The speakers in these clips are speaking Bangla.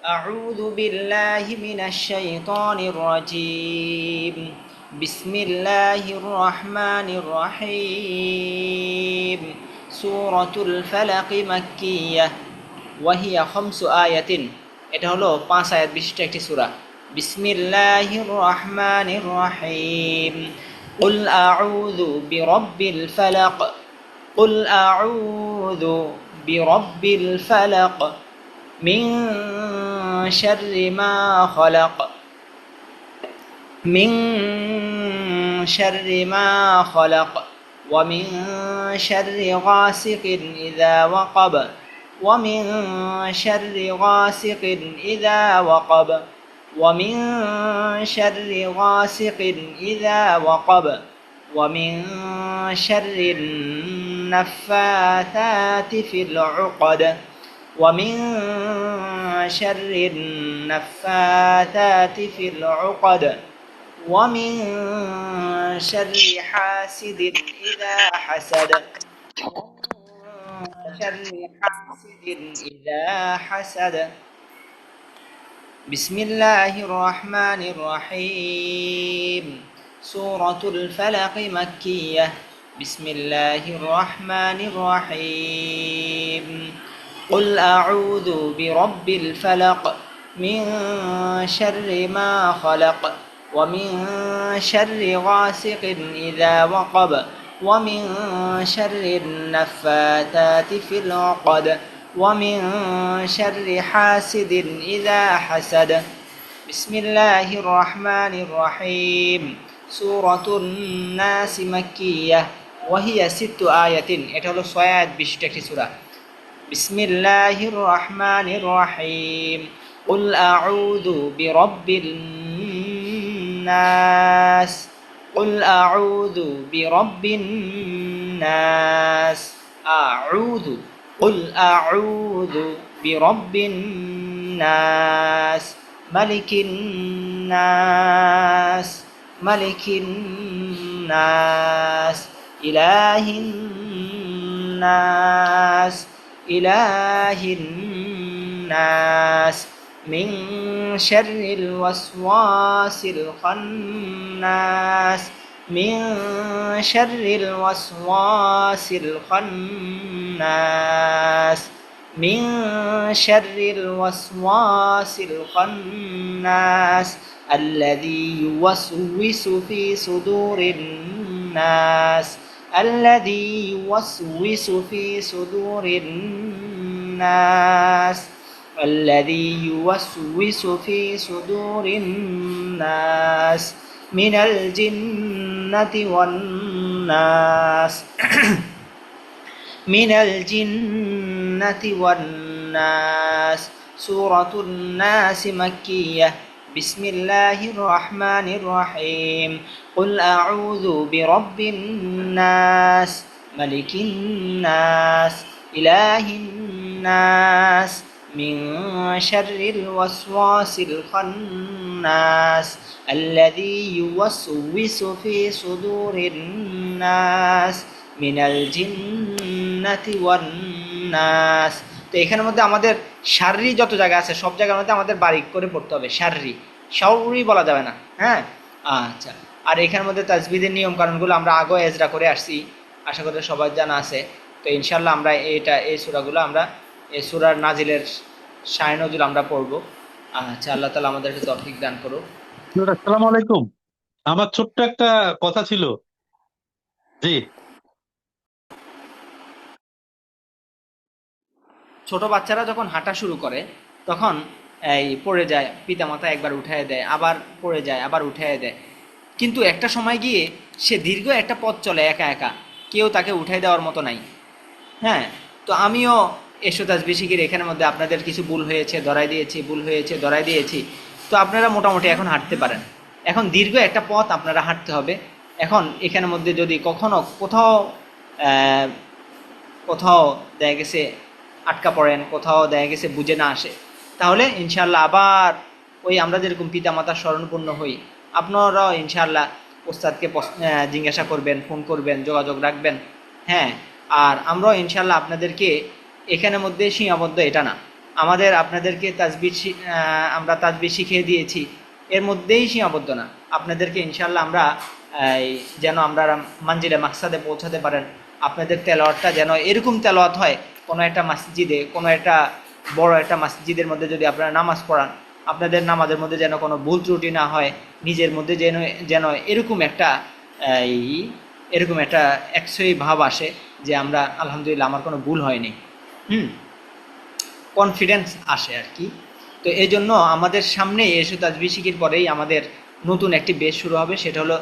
أعوذ بالله من الشيطان الرجيم. بسم الله الرحمن الرحيم. سورة الفلق مكية وهي 5 آيات. এটা হলো 5 আয়াত বিশিষ্ট একটি সূরা। বিসমিল্লাহির রহমানির রহিম। قل أعوذ برب الفلق. قل أعوذ برب الفلق من شر ما خلق. من شر ما خلق ومن شر غاسق إذا وقب. ومن شر غاسق إذا وقب. ومن شر غاسق إذا وقب. ومن شر النفاثات في العقد. ومن شر النفاثات في العقد. ومن شر حاسد إذا حسد. شر حاسد إذا حسد. بسم الله الرحمن الرحيم. سورة الفلق مكية. بسم الله الرحمن الرحيم. قل أعوذ برب الفلق من شر ما خلق. ومن شر غاسق إذا وقب. ومن شر النفاثات في العقد. ومن شر حاسد إذا حسد. بسم الله الرحمن الرحيم. سورة الناس مكية وهي 6 آيات. এটা হলো 6 আয়াত বিশিষ্ট একটি সূরা। بسم الله الرحمن الرحيم. قل أعوذ برب الناس. قل أعوذ برب الناس. أعوذ. قل أعوذ برب الناس. ملك الناس. ملك الناس. إله الناس. إله الناس. من شر الوسواس الخناس. من شر الوسواس الخناس. من شر الوسواس الخناس الذي يوسوس في صدور الناس. الذي يوسوس في صدور الناس. الذي يوسوس في صدور الناس من الجنة والناس. من الجنة والناس. سورة الناس مكية. بسم الله الرحمن الرحيم. قل أعوذ برب الناس. ملك الناس. إله الناس. من شر الوسواس الخناس الذي يوسوس في صدور الناس من الجنة والناس. তো এখানের মধ্যে আমাদের শাররি যত জায়গা আছে সব জায়গার মধ্যে আমাদের বারিক করে পড়তে হবে। শাররি সবই বলা যাবে না। হ্যাঁ, আচ্ছা। আর এখানের মধ্যে তাজবিদের নিয়ম কারণগুলো আমরা আগেও এজরা করে আসছি, আশা করি সবার জানা আছে। তো ইনশাল্লাহ আমরা এই সূরাগুলো আমরা এই সূরার নাজিলের শায় নজুল আমরা পড়বো। আচ্ছা, আল্লাহ তাআলা আমাদেরকে তৌফিক দান করুক। আসসালামু আলাইকুম। আমার ছোট্ট একটা কথা ছিল। জি, ছোট বাচ্চারা যখন হাঁটা শুরু করে তখন এই পড়ে যায়, পিতামাতা একবার উঠায় দেয়, আবার পড়ে যায়, আবার উঠায় দেয়। কিন্তু একটা সময় গিয়ে সে দীর্ঘ একটা পথ চলে একা একা, কেউ তাকে উঠাই দেওয়ার মতো নাই। হ্যাঁ, তো আমিও এসো তাসবিহ শিখির এখানের মধ্যে আপনাদের কিছু ভুল হয়েছে ধরাই দিয়েছি, ভুল হয়েছে ধরাই দিয়েছি। তো আপনারা মোটামুটি এখন হাঁটতে পারেন। এখন দীর্ঘ একটা পথ আপনারা হাঁটতে হবে। এখন এখানের মধ্যে যদি কখনো কোথাও কোথাও দেখা গেছে আটকা পড়েন, কোথাও দেখা গেছে বুঝে না আসে, তাহলে ইনশাল্লাহ আবার ওই আমরা যেরকম পিতামাতার স্মরণপূর্ণ হই, আপনারাও ইনশাল্লাহ ওস্তাদকে জিজ্ঞাসা করবেন, ফোন করবেন, যোগাযোগ রাখবেন। হ্যাঁ, আর আমরাও ইনশাল্লাহ আপনাদেরকে এখানের মধ্যে সীমাবদ্ধ এটা না, আমাদের আপনাদেরকে আমরা তাজবির শিখিয়ে দিয়েছি, এর মধ্যেই সীমাবদ্ধ না। আপনাদেরকে ইনশাল্লাহ আমরা যেন আমরা মানজিলে মাকসাদে পৌঁছাতে পারেন, আপনাদের তেলাওয়াতটা যেন এরকম তেলাওয়াত হয়, কোনো একটা মসজিদে, কোনো একটা বড় একটা মসজিদের মধ্যে যদি আপনারা নামাজ পড়ান, আপনাদের নামাজের মধ্যে যেন কোনো ভুল ত্রুটি না হয়, নিজের মধ্যে যেন যেন এরকম একটা এই এরকম একটা একশই ভাব আসে যে আমরা আলহামদুলিল্লাহ আমার কোনো ভুল হয়নি, কনফিডেন্স আসে আর কি। তো এই জন্য আমাদের সামনে এসে তাজবির শিকির পরেই আমাদের নতুন একটি বেস শুরু হবে, সেটা হলো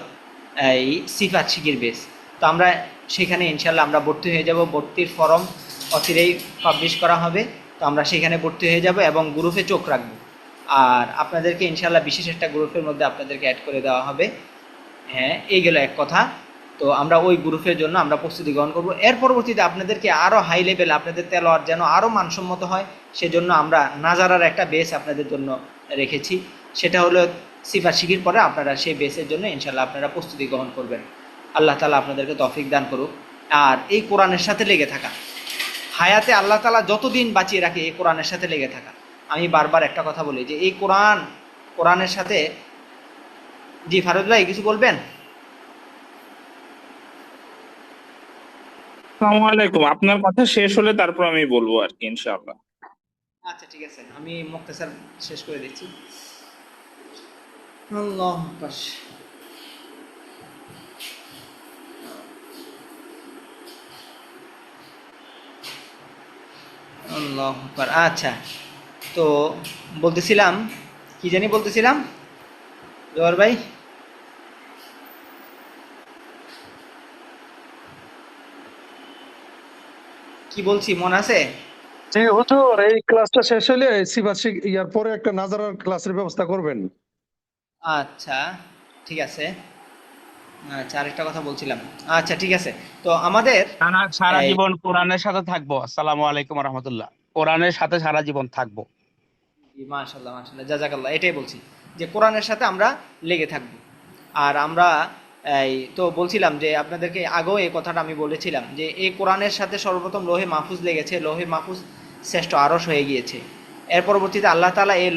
এই সিফাত শিকির বেস। তো আমরা সেখানে ইনশাল্লাহ আমরা ভর্তি হয়ে যাব, ভর্তির ফর্ম অচিরেই পাবলিশ করা হবে। তো আমরা সেখানে ভর্তি হয়ে যাব এবং গ্রুপে চোখ রাখবো, আর আপনাদেরকে ইনশাল্লাহ বিশেষ একটা গ্রুপের মধ্যে আপনাদেরকে অ্যাড করে দেওয়া হবে। হ্যাঁ, এই গেল এক কথা। তো আমরা ওই গ্রুপের জন্য আমরা প্রস্তুতি গ্রহণ করব। এর পরবর্তীতে আপনাদেরকে আরও হাই লেভেল, আপনাদের তেলাওয়াত যেন আরও মানসম্মত হয়, সেজন্য আমরা নাজারার একটা বেস আপনাদের জন্য রেখেছি। সেটা হলো সিফাত শিকির পরে আপনারা সেই বেসের জন্য ইনশাল্লাহ আপনারা প্রস্তুতি গ্রহণ করবেন। আল্লাহ তাআলা আপনাদেরকে তৌফিক দান করুক। আর এই কোরআনের সাথে লেগে থাকা, হায়াতে আল্লাহ তাআলা যতদিন বাঁচিয়ে রাখে এই কোরআনের সাথে লেগে থাকা। আমি বারবার একটা কথা বলি যে এই কোরআনের সাথে, জি ফারুদ ভাই কিছু বলবেন? আসসালামু আলাইকুম। আপনার কথা শেষ হলে তারপর আমি বলবো আর কি, ইনশাআল্লাহ। আচ্ছা ঠিক আছে, আমি মুক্তাসার শেষ করে দিচ্ছি। আল্লাহ আকবার। আল্লাহ আকবার। আচ্ছা, তো বলতেছিলাম, কি জানি বলতেছিলাম জোয়ার ভাই, কি বলছি মনে আছে? জি হুজুর, এই ক্লাসটা শেষ হলে ইয়ার পরে একটা নাজারার ক্লাসের ব্যবস্থা করবেন। আচ্ছা ঠিক আছে। আচ্ছা, আরেকটা কথা বলছিলাম। আচ্ছা ঠিক আছে, তো আমাদের সারা সারা এই জীবন কোরআনের সাথে থাকবো। আসসালামু আলাইকুম রহমতুল্লাহ। কোরআনের সাথে সারা জীবন থাকবো। মাশাল্লাহ মাশাল্লাহ, জাযাকাল্লাহ, এটাই বলছি যে কোরআনের সাথে আমরা লেগে থাকব। আর আমরা তো বলছিলাম যে আপনাদেরকে আগেও এই কথাটা আমি বলেছিলাম যে এই কোরআনের সাথে সর্বপ্রথম লোহে মাহফুজ লেগেছে, লোহে মাহফুজ শ্রেষ্ঠ আরশ হয়ে গিয়েছে। এর পরবর্তীতে আল্লাহ তাআলা এই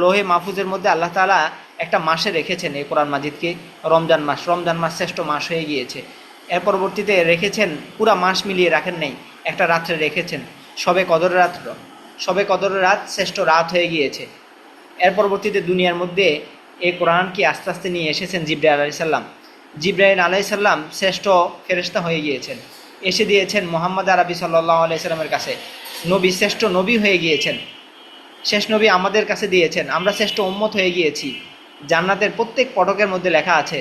লোহে মাহফুজের মধ্যে আল্লাহ তাআলা একটা মাসে রেখেছেন এই কোরআন মাজিদকে, রমজান মাস। রমজান মাস শ্রেষ্ঠ মাস হয়ে গিয়েছে। এর পরবর্তীতে রেখেছেন, পুরা মাস মিলিয়ে রাখেন নাই, একটা রাত্রে রেখেছেন, সবে কদরের রাত শ্রেষ্ঠ রাত হয়ে গিয়েছে। এর পরবর্তীতে দুনিয়ার মধ্যে এই কোরআনকে আস্তে আস্তে নিয়ে এসেছেন জিবরাইল আলাইহিস সালাম। জিবরাইল আলাইহিস সালাম শ্রেষ্ঠ ফেরেশতা হয়ে গিয়েছেন, এসে দিয়েছেন মুহাম্মদ আরবি সাল্লাল্লাহু আলাইহি সাল্লামের কাছে। নবী, শ্রেষ্ঠ নবী হয়ে গিয়েছেন, শেষ নবী আমাদের কাছে দিয়েছেন, আমরা শ্রেষ্ঠ উম্মত হয়ে গিয়েছি। জান্নাতের প্রত্যেক পটকের মধ্যে লেখা আছে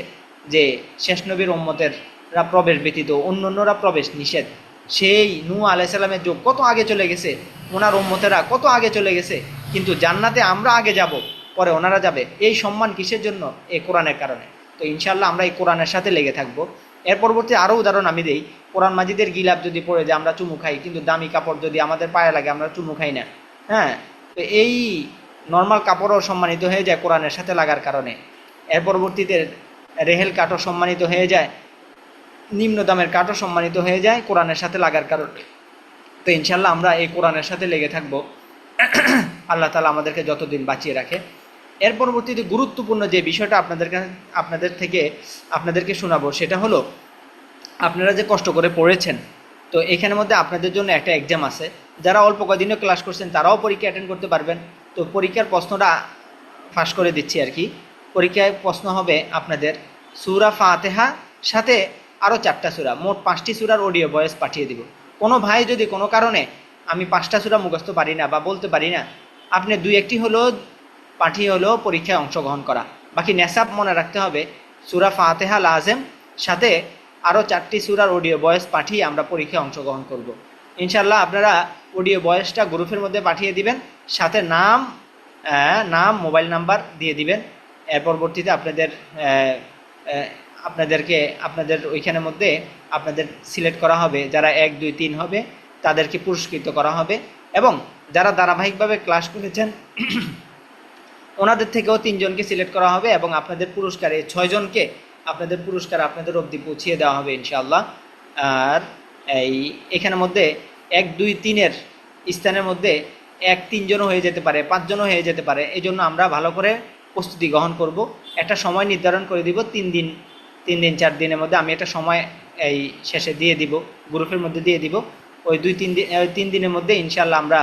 যে শেষ নবীর উম্মতেররা প্রবেশ ব্যতীত অন্যান্যরা প্রবেশ নিষেধ। সেই নূহ আলাইহিস সালামের যুগ কত আগে চলে গেছে, ওনার উম্মতেরা কত আগে চলে গেছে, কিন্তু জান্নাতে আমরা আগে যাব, পরে ওনারা যাবে। এই সম্মান কিসের জন্য? এই কোরআনের কারণে। তো ইনশাআল্লাহ আমরা এই কোরআনের সাথে লেগে থাকবো। এর পরবর্তী আরও উদাহরণ আমি দেই। কোরআন মাজিদের গিলাপ যদি পড়ে যে আমরা চুমু খাই, কিন্তু দামি কাপড় যদি আমাদের পায়ে লাগে আমরা চুমু খাই না। হ্যাঁ, তো এই নর্মাল কাপড়ও সম্মানিত হয়ে যায় কোরআনের সাথে লাগার কারণে। এর পরবর্তীতে রেহেল কাঠও সম্মানিত হয়ে যায়, নিম্ন দামের কাঠও সম্মানিত হয়ে যায় কোরআনের সাথে লাগার কারণে। তো ইনশাল্লাহ আমরা এই কোরআনের সাথে লেগে থাকব, আল্লাহ তাআলা আমাদেরকে যতদিন বাঁচিয়ে রাখে। এর পরবর্তীতে গুরুত্বপূর্ণ যে বিষয়টা আপনাদেরকে শোনাবো, সেটা হলো আপনারা যে কষ্ট করে পড়েছেন, তো এখানের মধ্যে আপনাদের জন্য একটা এক্সাম আছে। যারা অল্প কদিনও ক্লাস করছেন তারাও পরীক্ষা অ্যাটেন্ড করতে পারবেন। তো পরীক্ষার প্রশ্নটা ফাঁস করে দিচ্ছি আর কি। পরীক্ষায় প্রশ্ন হবে আপনাদের সূরা ফাতিহা সাথে আরও 4টা সূরা, মোট 5টি সূরার অডিও ভয়েস পাঠিয়ে দিব। কোনো ভাই যদি কোনো কারণে আমি 5টা সূরা মুখস্থ পারি না বা বলতে পারি না, আপনি 2-1টি হলেও পাঠিয়ে হলেও পরীক্ষায় অংশগ্রহণ করা। বাকি নেশাব মনে রাখতে হবে, সূরা ফাতিহা লাজেম, সাথে আরও 4টি সূরার অডিও ভয়েস পাঠিয়ে আমরা পরীক্ষায় অংশগ্রহণ করব। ইনশাল্লাহ আপনারা অডিও ভয়েসটা গ্রুপের মধ্যে পাঠিয়ে দিবেন, সাথে নাম মোবাইল নাম্বার দিয়ে দিবেন। এর পরবর্তীতে আপনাদের ওইখানের মধ্যে আপনাদের সিলেক্ট করা হবে, যারা 1, 2, 3 হবে তাদেরকে পুরস্কৃত করা হবে, এবং যারা ধারাবাহিকভাবে ক্লাস করেছেন ওনাদের থেকেও 3 জনকে সিলেক্ট করা হবে, এবং আপনাদের পুরস্কার এই 6 জনকে আপনাদের পুরস্কার আপনাদের অবধি পৌঁছিয়ে দেওয়া হবে ইনশাআল্লাহ। আর এখানের মধ্যে 1, 2, 3-এর স্থানের মধ্যে তিনজনও হয়ে যেতে পারে, পাঁচজনও হয়ে যেতে পারে। এই জন্য আমরা ভালো করে প্রস্তুতি গ্রহণ করব। একটা সময় নির্ধারণ করে দিব, 3 দিন 4 দিনের মধ্যে আমি একটা সময় এই শেষে দিয়ে দিব, গ্রুপের মধ্যে দিয়ে দিব। ওই 3 দিনের মধ্যে ইনশাল্লাহ আমরা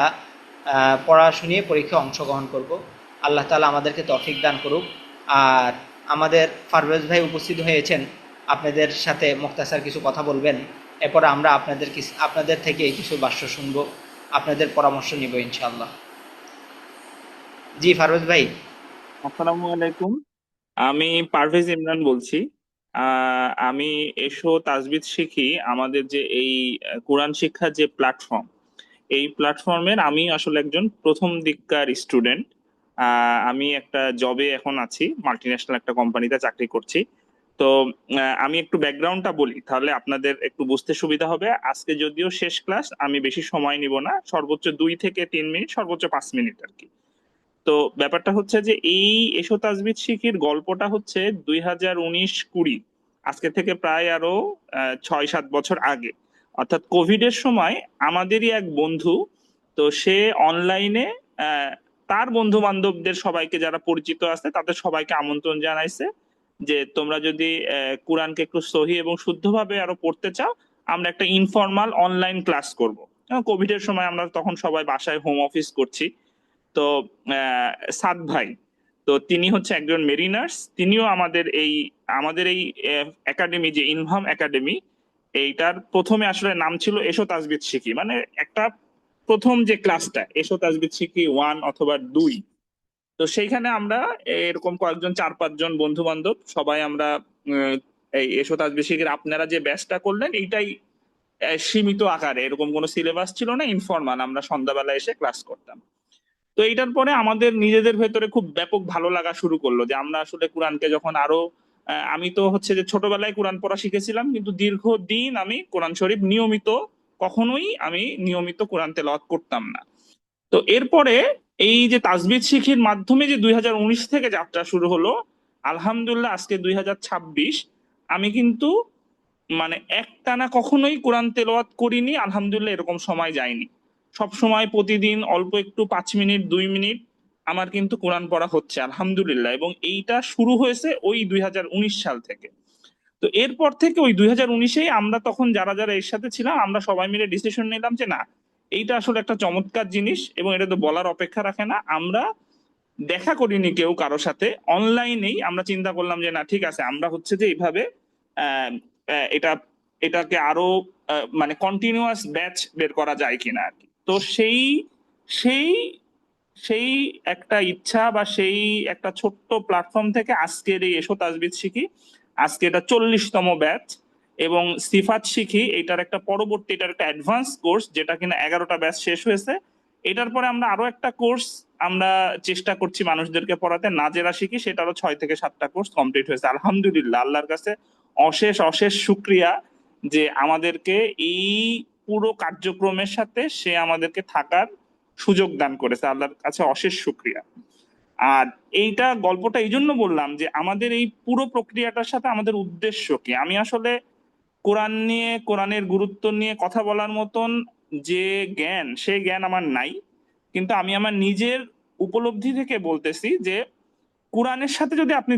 পড়া শুনিয়ে পরীক্ষায় অংশগ্রহণ করব। আল্লাহ তাআলা আমাদেরকে তৌফিক দান করুক। আর আমাদের পারভেজ ভাই উপস্থিত হয়েছেন, আপনাদের সাথে মুখতাসার কিছু কথা বলবেন। এরপর আমরা আপনাদের থেকে কিছু ভাষ্য শুনবো, আপনাদের পরামর্শ নিব ইনশাআল্লাহ। জি পারভেজ ভাই। আসসালামু আলাইকুম। আমি পারভেজ ইমরান বলছি। আমি এসো তাজবিদ শিখি, আমাদের যে এই কোরআন শিক্ষার যে প্ল্যাটফর্ম, এই প্ল্যাটফর্মের আমি আসলে একজন প্রথম দিককার স্টুডেন্ট। আমি একটা জবে এখন আছি, মাল্টিন্যাশনাল একটা কোম্পানিতে চাকরি করছি। তো আমি একটু ব্যাকগ্রাউন্ডটা বলি, তাহলে আপনাদের একটু বুঝতে সুবিধা হবে। আজকে যদিও শেষ ক্লাস, আমি বেশি সময় নিব না, সর্বোচ্চ 2 থেকে 3 মিনিট, সর্বোচ্চ 5 মিনিট আর কি। তো ব্যাপারটা হচ্ছে যে এই এসো তাজবিদ শিখির গল্পটা হচ্ছে 2019-20, আজকে থেকে প্রায় আরো 6-7 বছর আগে, অর্থাৎ কোভিড এর সময় আমাদেরই এক বন্ধু, তো সে অনলাইনে তার বন্ধু বান্ধবদের সবাইকে, যারা পরিচিত আছে তাদের সবাইকে আমন্ত্রণ জানাইছে যে তোমরা যদি কোরআনকে একটু সহি এবং শুদ্ধভাবে আরো পড়তে চাও, আমরা একটা ইনফর্মাল অনলাইন ক্লাস করব। কোভিড এর সময় আমরা তখন সবাই বাসায় হোম অফিস করছি। তো সাদ ভাই, তো তিনি হচ্ছে একজন মেরিনার্স, তিনিও আমাদের এই একাডেমি, যে ইনভাম একাডেমি, এইটার প্রথমে আসলে নাম ছিল এসো তাজবিদ শিখি, মানে একটা প্রথম যে ক্লাসটা এসো তাজবিদ শিখি 1 অথবা 2। তো সেইখানে আমরা এরকম কয়েকজন 4-5 জন বন্ধু বান্ধব সবাই আমরা এই এসো তাজবিদ শিখির আপনারা যে ব্যাচটা করলেন এইটাই সীমিত আকারে, এরকম কোনো সিলেবাস ছিল না, ইনফরমাল, আমরা সন্ধ্যাবেলা এসে ক্লাস করতাম। তো এইটার পরে আমাদের নিজেদের ভেতরে খুব ব্যাপক ভালো লাগা শুরু করলো যে আমরা আসলে কোরআনকে যখন আরো আমি তো হচ্ছে যে ছোটবেলায় কোরআন পড়া শিখেছিলাম, কিন্তু দীর্ঘদিন আমি কোরআন শরীফ কখনোই আমি নিয়মিত কোরআন তেলাওয়াত করতাম না। তো এরপরে এই যে তাজবিদ শিখির মাধ্যমে যে 2019 থেকে যাত্রা শুরু হলো, আলহামদুলিল্লাহ আজকে 2026, আমি কিন্তু মানে একটানা কখনোই কোরআন তেলাওয়াত করিনি, আলহামদুলিল্লাহ এরকম সময় যায়নি। সব সময় প্রতিদিন অল্প একটু 5 মিনিট 2 মিনিট আমার কিন্তু কোরআন পড়া হচ্ছে আলহামদুলিল্লাহ, এবং এইটা শুরু হয়েছে ওই 2019 সাল থেকে। তো এরপর থেকে ওই 2019-এই আমরা তখন যারা যারা এর সাথে ছিলাম, আমরা সবাই মিলে ডিসিশন নিলাম যে না, এইটা আসলে একটা চমৎকার জিনিস এবং এটা তো বলার অপেক্ষা রাখে না। আমরা দেখা করিনি কেউ কারোর সাথে, অনলাইনেই আমরা চিন্তা করলাম যে না ঠিক আছে, আমরা হচ্ছে যে এইভাবে আহ, আহ, এটা এটাকে আরো মানে কন্টিনিউয়াস ব্যাচ বের করা যায় কিনা আর কি। তো সেই সেই সেই একটা ইচ্ছা বা সেই একটা ছোট্ট প্ল্যাটফর্ম থেকে আজকের এই এসো তাজবিদ শিখি, আজকে এটা 40তম ব্যাচ। এবং সিফাত শিখি, এটার একটা পরবর্তী, এটার একটা অ্যাডভান্স কোর্স, যেটা কিনা 11টা ব্যাচ শেষ হয়েছে। এটার পরে আমরা আরো একটা কোর্স আমরা চেষ্টা করছি মানুষদেরকে পড়াতে, নাজেরা শিখি, সেটারও 6 থেকে 7টা কোর্স কমপ্লিট হয়েছে আলহামদুলিল্লাহ। আল্লাহর কাছে অশেষ অশেষ শুক্রিয়া যে আমাদেরকে এই পুরো কার্যক্রমের সাথে সে আমাদেরকে থাকার সুযোগ দান করেছে, আল্লাহর কাছে অশেষ শুক্রিয়া। আর এইটা গল্পটা এই জন্য বললাম যে আমাদের এই পুরো প্রক্রিয়াটার সাথে আমাদের উদ্দেশ্য কি। আমি আসলে কোরআন নিয়ে, কোরআনের গুরুত্ব নিয়ে কথা বলার মতন যে জ্ঞান, সেই জ্ঞান আমার নাই, কিন্তু আমি আমার নিজের উপলব্ধি থেকে বলতেছি যে কোরআনের সাথে যদি আপনি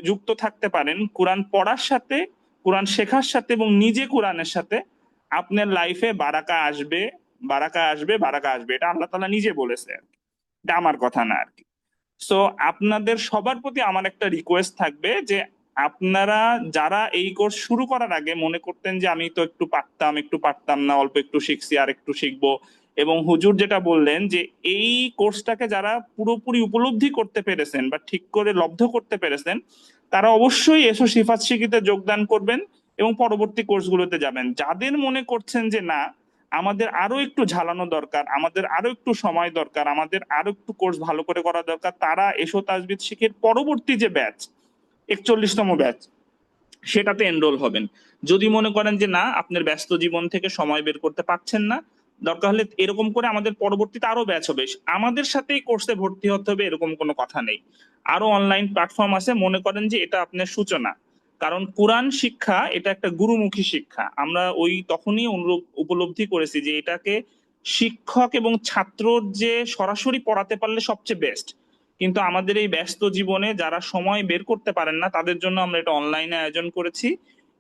যুক্ত থাকতে পারেন, কোরআন পড়ার সাথে, কোরআন শেখার সাথে এবং নিজে কোরআনের সাথে, আপনার লাইফে বারাকা আসবে, বারাকা আসবে, বারাকা আসবে। এটা আল্লাহ তাআলা নিজে বলেছে আর কি, এটা আমার কথা না আর কি। সো আপনাদের সবার প্রতি আমার একটা রিকোয়েস্ট থাকবে যে আপনারা যারা এই কোর্স শুরু করার আগে মনে করতেন যে আমি তো একটু পারতাম, একটু পারতাম না, অল্প একটু শিখছি আর একটু শিখবো, এবং হুজুর যেটা বললেন যে এই কোর্সটাকে যারা পুরোপুরি উপলব্ধি করতে পেরেছেন বা ঠিক করে লব্ধ করতে পেরেছেন, তারা অবশ্যই এসো সিফাত শিখিতে যোগদান করবেন এবং পরবর্তী কোর্সগুলোতে যাবেন। যাদের মনে করছেন যে না, আমাদের আরো একটু ঝালানো দরকার, আমাদের আরো একটু সময় দরকার, আমাদের আরো একটু কোর্স ভালো করে করা দরকার, তারা এসো তাজবিদ শিখির পরবর্তী যে ব্যাচ, 41তম ব্যাচ, সেটাতে এনরোল হবেন। যদি মনে করেন যে না, আপনার ব্যস্ত জীবন থেকে সময় বের করতে পারছেন না, দরকার হলে এরকম করে আমাদের পরবর্তীতে আরো ব্যাচ হবে, আমাদের সাথেই কোর্সে ভর্তি হতে হবে এরকম কোনো কথা নেই। আরো অনলাইন প্ল্যাটফর্ম আছে, মনে করেন যে এটা আপনার সূচনা। কারণ কোরআন শিক্ষা এটা একটা গুরুমুখী শিক্ষা, আমরা ওই তখনই উপলব্ধি করেছি যে এটাকে শিক্ষক এবং ছাত্রর যে সরাসরি পড়াতে পারলে সবচেয়ে বেস্ট, কিন্তু আমাদের এই ব্যস্ত জীবনে যারা সময় বের করতে পারেন না তাদের জন্য আমরা এটা অনলাইনে আয়োজন করেছি।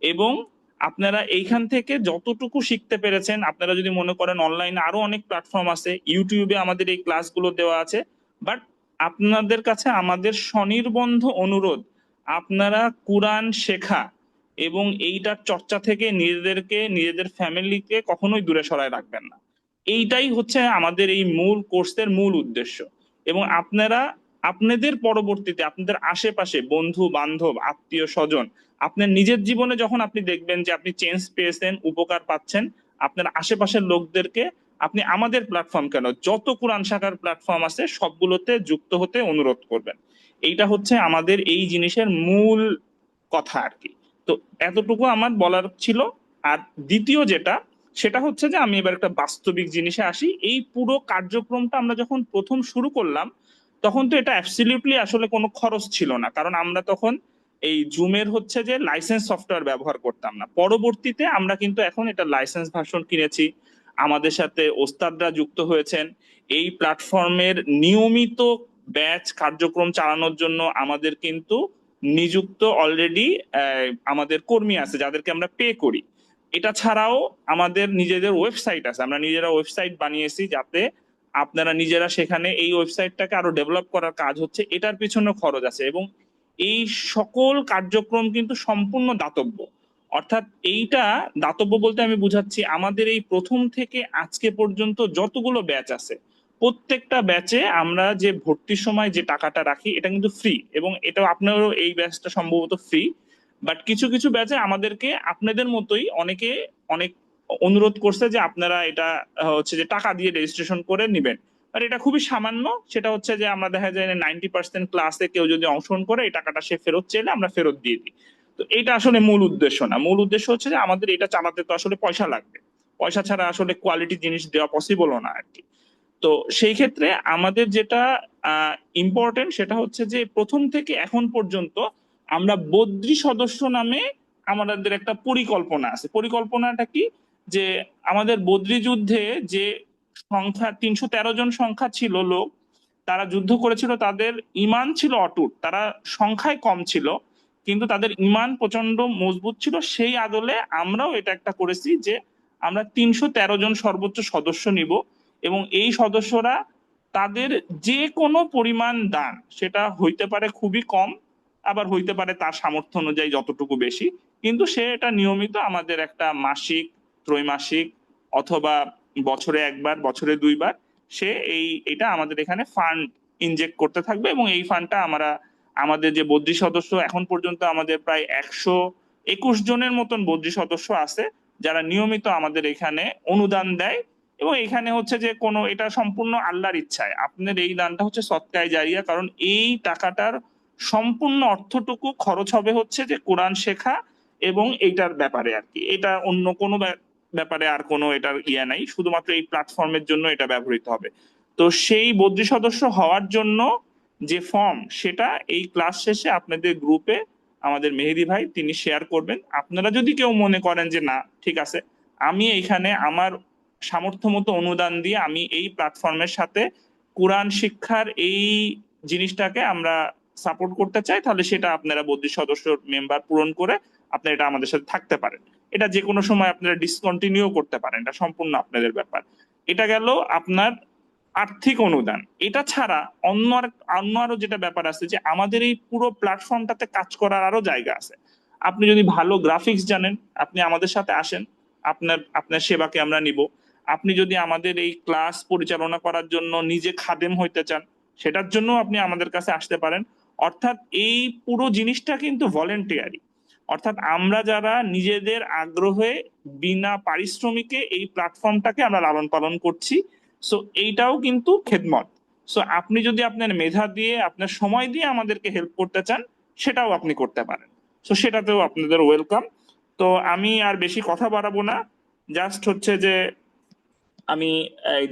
এবং আপনারা এইখান থেকে যতটুকু শিখতে পেরেছেন, আপনারা যদি মনে করেন অনলাইনে আরো অনেক প্ল্যাটফর্ম আছে, ইউটিউবে আমাদের এই ক্লাসগুলো দেওয়া আছে, বাট আপনাদের কাছে আমাদের স্বনির্বন্ধ অনুরোধ, আপনারা কোরআন শেখা এবং এইটার চর্চা থেকে নিজেদেরকে, নিজেদের ফ্যামিলিকে কখনোই দূরে সরায় রাখবেন না। এইটাই হচ্ছে আমাদের এই মূল কোর্সের মূল উদ্দেশ্য। এবং আপনারা আপনাদের পরবর্তীতে আপনাদের আশেপাশে বন্ধু বান্ধব আত্মীয় স্বজন, আপনার নিজের জীবনে যখন আপনি দেখবেন যে আপনি চেঞ্জ পেয়েছেন, উপকার পাচ্ছেন, আপনার আশেপাশের লোকদেরকে আপনি আমাদের প্ল্যাটফর্ম কেন, যত কোরআন শাখার প্ল্যাটফর্ম আছে সবগুলোতে যুক্ত হতে অনুরোধ করবেন। এইটা হচ্ছে আমাদের এই জিনিসের মূল কথা আর কি। তো এতটুকু আমার বলার ছিল। আর দ্বিতীয় যেটা, সেটা হচ্ছে যে আমি এবার একটা বাস্তবিক জিনিসে আসি। এই পুরো কার্যক্রমটা আমরা যখন প্রথম শুরু করলাম তখন তো এটা অ্যাবসলিউটলি আসলে কোনো খরচ ছিল না, কারণ আমরা তখন এই জুমের হচ্ছে যে লাইসেন্স সফটওয়্যার ব্যবহার করতাম না। পরবর্তীতে আমরা কিন্তু এখন এটা লাইসেন্স ভার্সন কিনেছি, আমাদের সাথে ওস্তাদরা যুক্ত হয়েছেন। এই প্ল্যাটফর্মের নিয়মিত ব্যাচ কার্যক্রম চালানোর জন্য আমাদের কিন্তু নিযুক্ত অলরেডি আমাদের কর্মী আছে যাদেরকে আমরা পে করি। এটা ছাড়াও আমাদের নিজেদের ওয়েবসাইট আছে, আমরা নিজেরা ওয়েবসাইট বানিয়েছি যাতে আপনারা নিজেরা সেখানে এই ওয়েবসাইটটাকে আরো ডেভেলপ করার কাজ হচ্ছে, এটার পিছনে খরচ আছে। এবং এই সকল কার্যক্রম কিন্তু সম্পূর্ণ দাতব্য। অর্থাৎ এইটা দাতব্য বলতে আমি বুঝাচ্ছি, আমাদের এই প্রথম থেকে আজকে পর্যন্ত যতগুলো ব্যাচ আছে প্রত্যেকটা ব্যাচে আমরা যে ভর্তির সময় যে টাকাটা রাখি এটা কিন্তু ফ্রি, এবং এটাও আপনারও এই ব্যাচটা সম্ভবত ফ্রি। বাট কিছু কিছু ব্যাচে আমাদেরকে আপনাদের মতোই অনেকে অনেক অনুরোধ করছে যে আপনারা এটা হচ্ছে যে টাকা দিয়ে রেজিস্ট্রেশন করে নিবেন। আর এটা খুবই সামান্য, সেটা হচ্ছে যে আমরা দেখা যায় 90% ক্লাসে কেউ যদি অংশগ্রহণ করে এই টাকাটা সে ফেরত চাইলে আমরা ফেরত দিয়ে দিই। তো এটা আসলে মূল উদ্দেশ্য না। মূল উদ্দেশ্য হচ্ছে যে আমাদের এটা চালাতে তো আসলে পয়সা লাগবে, পয়সা ছাড়া আসলে কোয়ালিটি জিনিস দেওয়া পসিবলও না আর কি। তো সেই ক্ষেত্রে আমাদের যেটা ইম্পর্টেন্ট সেটা হচ্ছে যে প্রথম থেকে এখন পর্যন্ত আমরা বদ্রি সদস্য নামে আমাদের একটা পরিকল্পনা আছে। পরিকল্পনাটা কি, যে আমাদের বদ্রি যুদ্ধে যে সংখ্যা 313 জন সংখ্যা ছিল লোক, তারা যুদ্ধ করেছিল, তাদের ঈমান ছিল অটুট, তারা সংখ্যায় কম ছিল কিন্তু তাদের ঈমান প্রচন্ড মজবুত ছিল। সেই আদলে আমরাও এটা একটা করেছি যে আমরা 313 জন সর্বোচ্চ সদস্য নিব, এবং এই সদস্যরা তাদের যে কোনো পরিমাণ দান, সেটা হইতে পারে খুবই কম, আবার হইতে পারে তার সামর্থ্য অনুযায়ী যতটুকু বেশি, কিন্তু সে এটা নিয়মিত আমাদের একটা মাসিক, ত্রৈমাসিক অথবা বছরে একবার, বছরে দুইবার সে এটা আমাদের এখানে ফান্ড ইনজেক্ট করতে থাকবে। এবং এই ফান্ডটা আমরা আমাদের যে বদ্রি সদস্য, এখন পর্যন্ত আমাদের প্রায় 121 জনের মতন বদ্রি সদস্য আছে যারা নিয়মিত আমাদের এখানে অনুদান দেয়। এবং এখানে হচ্ছে যে কোনো, এটা সম্পূর্ণ আল্লাহর ইচ্ছায়, আপনার এই দানটা হচ্ছে সদকায়ে জারিয়া, কারণ এই টাকাটার সম্পূর্ণ অর্থটুকু খরচ হবে হচ্ছে যে কোরআন শেখা এবং এইটার ব্যাপারে আর কি। এটা অন্য কোনো ব্যাপারে আর কোনো এটার ইয়া নাই, শুধুমাত্র এই প্ল্যাটফর্মের জন্য এটা ব্যবহৃত হবে। তো সেই বদ্রি সদস্য হওয়ার জন্য যে ফর্ম, সেটা এই ক্লাস শেষে আপনাদের গ্রুপে আমাদের মেহেদী ভাই তিনি শেয়ার করবেন। আপনারা যদি কেউ মনে করেন যে না ঠিক আছে, আমি এখানে আমার সামর্থ্য মতো অনুদান দিয়ে আমি এই প্ল্যাটফর্মের সাথে কোরআন শিক্ষার এই জিনিসটাকে আমরা সাপোর্ট করতে চাই, তাহলে সেটা আপনারা বদ্রি সদস্য মেম্বার পূরণ করে আপনারা এটা আমাদের সাথে থাকতে পারেন। এটা যে কোনো সময় আপনারা ডিসকন্টিনিউ করতে পারেন, এটা সম্পূর্ণ আপনাদের ব্যাপার। এটা গেল আপনার আর্থিক অনুদান। এটা ছাড়া অন্য আরো যেটা ব্যাপার আছে, যে আমাদের এই পুরো প্ল্যাটফর্মটাতে কাজ করার আরো জায়গা আছে। আপনি যদি ভালো গ্রাফিক্স জানেন, আপনি আমাদের সাথে আসেন, আপনার সেবাকে আমরা নিব। আপনি যদি আমাদের এই ক্লাস পরিচালনা করার জন্য নিজে খাদেম হইতে চান, সেটার জন্য আপনি আমাদের কাছে আসতে পারেন। অর্থাৎ এই পুরো জিনিসটা কিন্তু ভলেন্টিয়ারি, অর্থাৎ আমরা যারা নিজেদের আগ্রহে বিনা পারিশ্রমিকে এই প্ল্যাটফর্মটাকে আমরা লালন পালন করছি। সো এইটাও কিন্তু খেদমত। সো আপনি যদি আপনার মেধা দিয়ে, আপনার সময় দিয়ে আমাদেরকে হেল্প করতে চান, সেটাও আপনি করতে পারেন। সো সেটাতেও আপনাদের ওয়েলকাম। তো আমি আর বেশি কথা বাড়াবো না, জাস্ট হচ্ছে যে আমি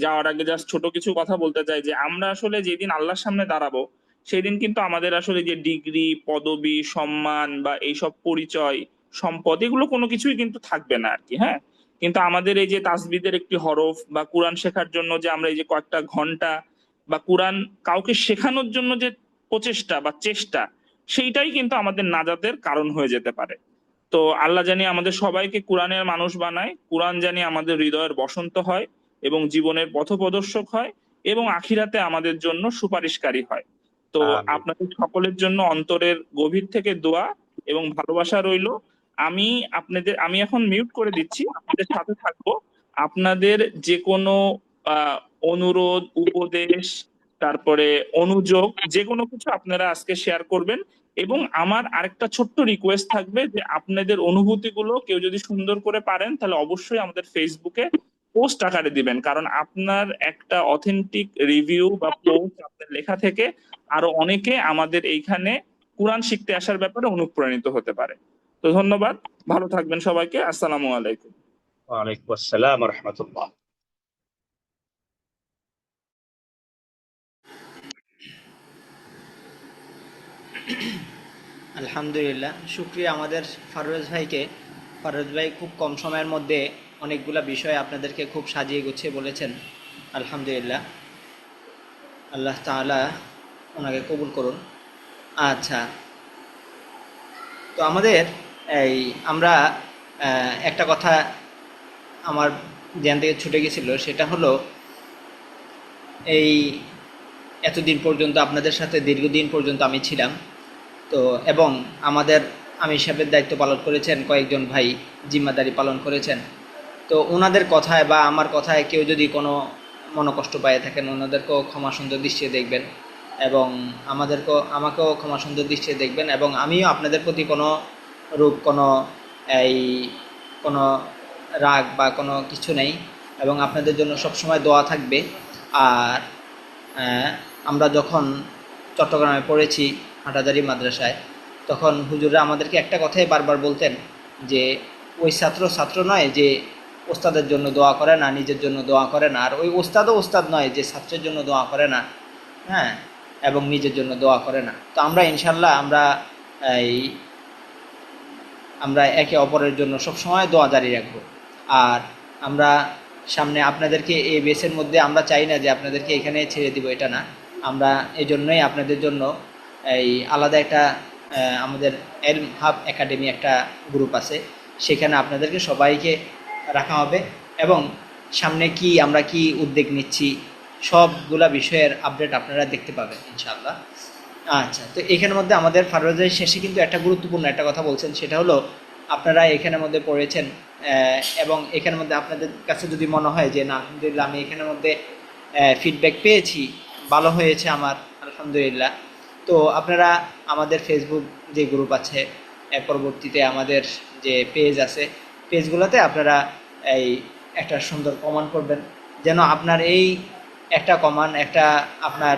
যাওয়ার আগে জাস্ট ছোট কিছু কথা বলতে চাই, যে আমরা আসলে যেদিন আল্লাহর সামনে দাঁড়াবো সেই দিন কিন্তু আমাদের আসলে যে ডিগ্রি, পদবি, সম্মান বা এইসব পরিচয়, সম্পদ, এগুলো কোনো কিছুই কিন্তু থাকবে না আর কি। হ্যাঁ, কিন্তু আমাদের এই যে তাসবিদের একটি হরফ বা কোরআন শেখার জন্য যে আমরা এই যে কয়েকটা ঘন্টা বা কোরআন কাউকে শেখানোর জন্য যে প্রচেষ্টা বা চেষ্টা, সেইটাই কিন্তু আমাদের নাজাতের কারণ হয়ে যেতে পারে। তো আল্লাহ জানি আমাদের সবাইকে কোরআনের মানুষ বানায়, কোরআন জানি আমাদের হৃদয়ের বসন্ত হয় এবং জীবনের পথপ্রদর্শক হয় এবং আখিরাতে আমাদের জন্য সুপারিশকারী হয়। তো আমিন। আপনাদের সকলের জন্য অন্তরের গভীর থেকে দোয়া এবং ভালোবাসা রইল। আমি এখন মিউট করে দিচ্ছি, আপনাদের সাথে থাকবো। আপনাদের যে কোনো অনুরোধ, উপদেশ, তারপরে অনুযোগ, যে কোনো কিছু আপনারা আজকে শেয়ার করবেন। এবং আমার আরেকটা ছোট্ট রিকোয়েস্ট থাকবে যে আপনাদের অনুভূতিগুলো কেউ যদি সুন্দর করে পারেন তাহলে অবশ্যই আমাদের ফেসবুকে পোস্ট আকারে দিবেন, কারণ আপনার একটা অথেন্টিক রিভিউ বা পোস্ট আপনার লেখা থেকে আরো অনেকে আমাদের এইখানে কোরআন শিখতে আসার ব্যাপারে অনুপ্রাণিত হতে পারে। তো ধন্যবাদ, ভালো থাকবেন সবাইকে। আসসালামু আলাইকুম। ওয়ালাইকুম আসসালাম ওয়া রাহমাতুল্লাহ। আলহামদুলিল্লাহ, শুক্রিয়া আমাদের ফারোজ ভাইকে। ফারোজ ভাই খুব কম সময়ের মধ্যে অনেকগুলা বিষয় আপনাদেরকে খুব সাজিয়ে গুছিয়ে বলেছেন। আলহামদুলিল্লাহ, আল্লাহ তাআলা ওনাকে কবুল করুন। আচ্ছা, তো আমাদের আমরা একটা কথা আমার ধ্যান থেকে ছুটে গেছিল, সেটা হলো এই এতদিন পর্যন্ত আপনাদের সাথে দীর্ঘদিন পর্যন্ত আমি ছিলাম, তো এবং আমাদের আমি সাহেবের দায়িত্ব পালন করেছেন কয়েকজন ভাই, জিম্মাদারি পালন করেছেন। তো ওনাদের কথায় বা আমার কথায় কেউ যদি কোনো মনোকষ্ট পায়ে থাকেন, ওনাদেরকেও ক্ষমা সুন্দর দৃষ্টিতে দেখবেন এবং আমাকেও ক্ষমা সুন্দর দৃষ্টিতে দেখবেন। এবং আমিও আপনাদের প্রতি কোনো রূপ কোনো রাগ বা কোনো কিছু নেই, এবং আপনাদের জন্য সবসময় দোয়া থাকবে। আর আমরা যখন চট্টগ্রামে পড়েছি হাটাজারি মাদ্রাসায়, তখন হুজুররা আমাদেরকে একটা কথাই বারবার বলতেন যে ওই ছাত্র নয় যে ওস্তাদের জন্য দোয়া করে না, নিজের জন্য দোয়া করে না, আর ওই ওস্তাদও ওস্তাদ নয় যে ছাত্রের জন্য দোয়া করে না, হ্যাঁ, এবং নিজের জন্য দোয়া করে না। তো আমরা ইনশাল্লাহ আমরা একে অপরের জন্য সবসময় দোয়া জারি রাখবো। আর আমরা সামনে আপনাদেরকে এই বেসের মধ্যে আমরা চাই না যে আপনাদেরকে এখানে ছেড়ে দিব, এটা না। আমরা এই জন্যই আপনাদের জন্য আলাদা একটা আমাদের এলম হাব একাডেমি একটা গ্রুপ আছে, সেখানে আপনাদেরকে সবাইকে রাখা হবে এবং সামনে আমরা কি উদ্যোগ নিচ্ছি সবগুলা বিষয়ের আপডেট আপনারা দেখতে পাবেন ইনশাআল্লাহ। আচ্ছা, তো এখানের মধ্যে আমাদের ফারোজের শেষে কিন্তু একটা গুরুত্বপূর্ণ একটা কথা বলছেন, সেটা হলো আপনারা এখানের মধ্যে পড়েছেন এবং এখানের মধ্যে আপনাদের কাছে যদি মনে হয় যে না, আলহামদুলিল্লাহ আমি এখানের মধ্যে ফিডব্যাক পেয়েছি, ভালো হয়েছে আমার, আলহামদুলিল্লাহ, তো আপনারা আমাদের ফেসবুক যে গ্রুপ আছে, পরবর্তীতে আমাদের যে পেজ আছে, পেজগুলোতে আপনারা একটা সুন্দর কমেন্ট করবেন, যেন আপনার এই একটা কমেন্ট, একটা আপনার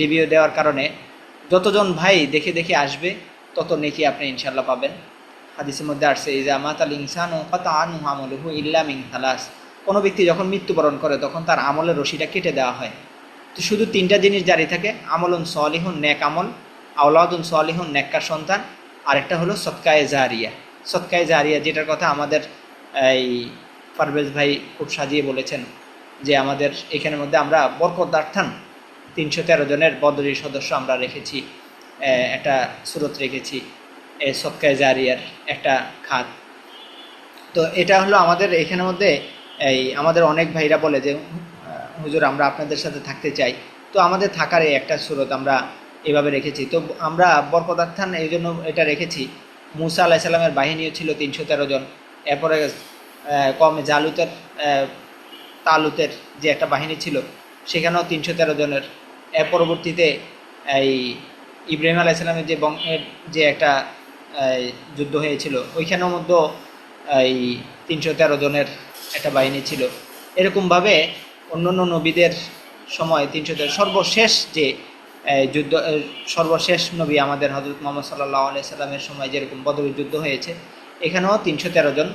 রিভিউ দেওয়ার কারণে যতজন ভাই দেখে দেখে আসবে তত নেকি আপনি ইনশাল্লাহ পাবেন। হাদিসের মধ্যে আসছে ইজা মাতাল ইনসানু কাতাআনহু আমালুহু ইল্লা মিন থালাস, কোনো ব্যক্তি যখন মৃত্যুবরণ করে তখন তার আমলের রশিটা কেটে দেওয়া হয়। তো শুধু তিনটা জিনিস জারি থাকে, আমলুন সলিহুন, নেক আমল, আওলাদুন সলিহুন, নেককার সন্তান, আরেকটা হলো সদকায়ে জারিয়া। সদকায়ে জারিয়া যেটার কথা আমাদের পারভেজ ভাই খুব সাজিয়ে বলেছেন, যে আমাদের এখানের মধ্যে আমরা বরকতার্থান 313 জনের বদরি সদস্য আমরা রেখেছি, একটা সুরত রেখেছি সদকায়ে জারিয়ার একটা খাত। তো এটা হলো আমাদের এখানের মধ্যে আমাদের অনেক ভাইরা বলে যে হুজুর আমরা আপনাদের সাথে থাকতে চাই, তো আমাদের থাকার একটা সুরত আমরা এভাবে রেখেছি। তো আমরা বরকতার্থান এই জন্য এটা রেখেছি, মুসা আলাইহিস সালামের বাহিনীও ছিল 313 জন, এরপরে কমে তালুতের যে একটা বাহিনী ছিল সেখানেও 313 জনের, এর পরবর্তীতে ইব্রাহিম আলাইহিস সালামের যে একটা যুদ্ধ হয়েছিল ওইখানের মধ্যেও 313 জনের একটা বাহিনী ছিল। এরকমভাবে অন্যান্য নবীদের সময় 313, সর্বশেষ যে যুদ্ধ, সর্বশেষ নবী আমাদের হযরত মুহাম্মদ সাল্লাল্লাহু আলাইহি সাল্লামের সময় যেরকম বদরের যুদ্ধ হয়েছে, এখানেও 313 জন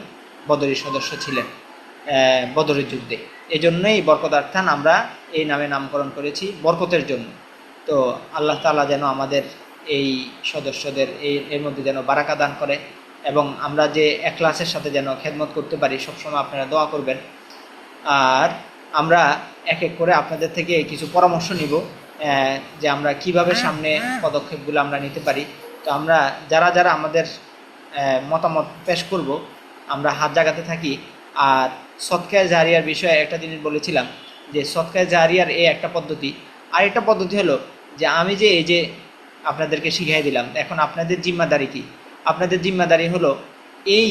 বদরের সদস্য ছিলেন বদরের যুদ্ধে। এই জন্যই বরকতার্থান আমরা এই নামে নামকরণ করেছি, বরকতের জন্য। তো আল্লাহ তাআলা যেন আমাদের এই সদস্যদের এর মধ্যে যেন বারাকা দান করে এবং আমরা যে এখলাসের সাথে যেন খেদমত করতে পারি, সবসময় আপনারা দোয়া করবেন। আর আমরা এক এক করে আপনাদের থেকে কিছু পরামর্শ নিব যে আমরা কিভাবে সামনে পদক্ষেপগুলো আমরা নিতে পারি। তো আমরা যারা যারা আমাদের মতামত পেশ করব, আমরা হাত জাগাতে থাকি। আর সদকায়ে জারিয়ার বিষয়ে একটা জিনিস বলেছিলাম যে সদকায়ে জারিয়ার এই একটা পদ্ধতি। আর একটা পদ্ধতি হলো যে আমি যে এই যে আপনাদেরকে শিখিয়ে দিলাম, এখন আপনাদের জিম্মাদারি কি? আপনাদের জিম্মাদারি হলো এই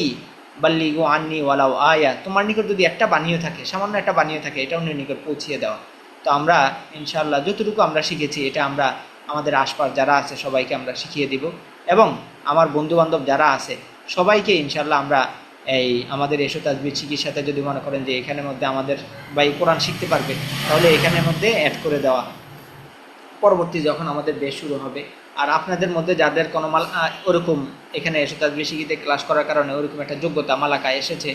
বাল্লিগু আন্নি ওয়ালাউ আয়া, তোমার নিকট যদি একটা বানিয়ে থাকে, সামান্য একটা বানিয়ে থাকে, এটা অন্যের নিকট পৌঁছিয়ে দেওয়া। তো আমরা ইনশাআল্লাহ যতটুকু আমরা শিখেছি এটা আমরা আমাদের আশপাশ যারা আছে সবাইকে আমরা শিখিয়ে দিব, এবং আমার বন্ধু বান্ধব যারা আছে সবাইকে ইনশাআল্লাহ আমরা এই আমাদের এসো তাজবির শিকির সাথে যদি মনে করেন যে এখানের মধ্যে আমাদের ভাই কোরআন শিখতে পারবে, তাহলে এখানের মধ্যে অ্যাড করে দেওয়া। পরবর্তী যখন আমাদের বেশ শুরু হবে, আর আপনাদের মধ্যে যাদের কোনো ওরকম এখানে এসে তাজবির শিখিতে ক্লাস করার কারণে ওরকম একটা যোগ্যতা মালাকা এসেছে,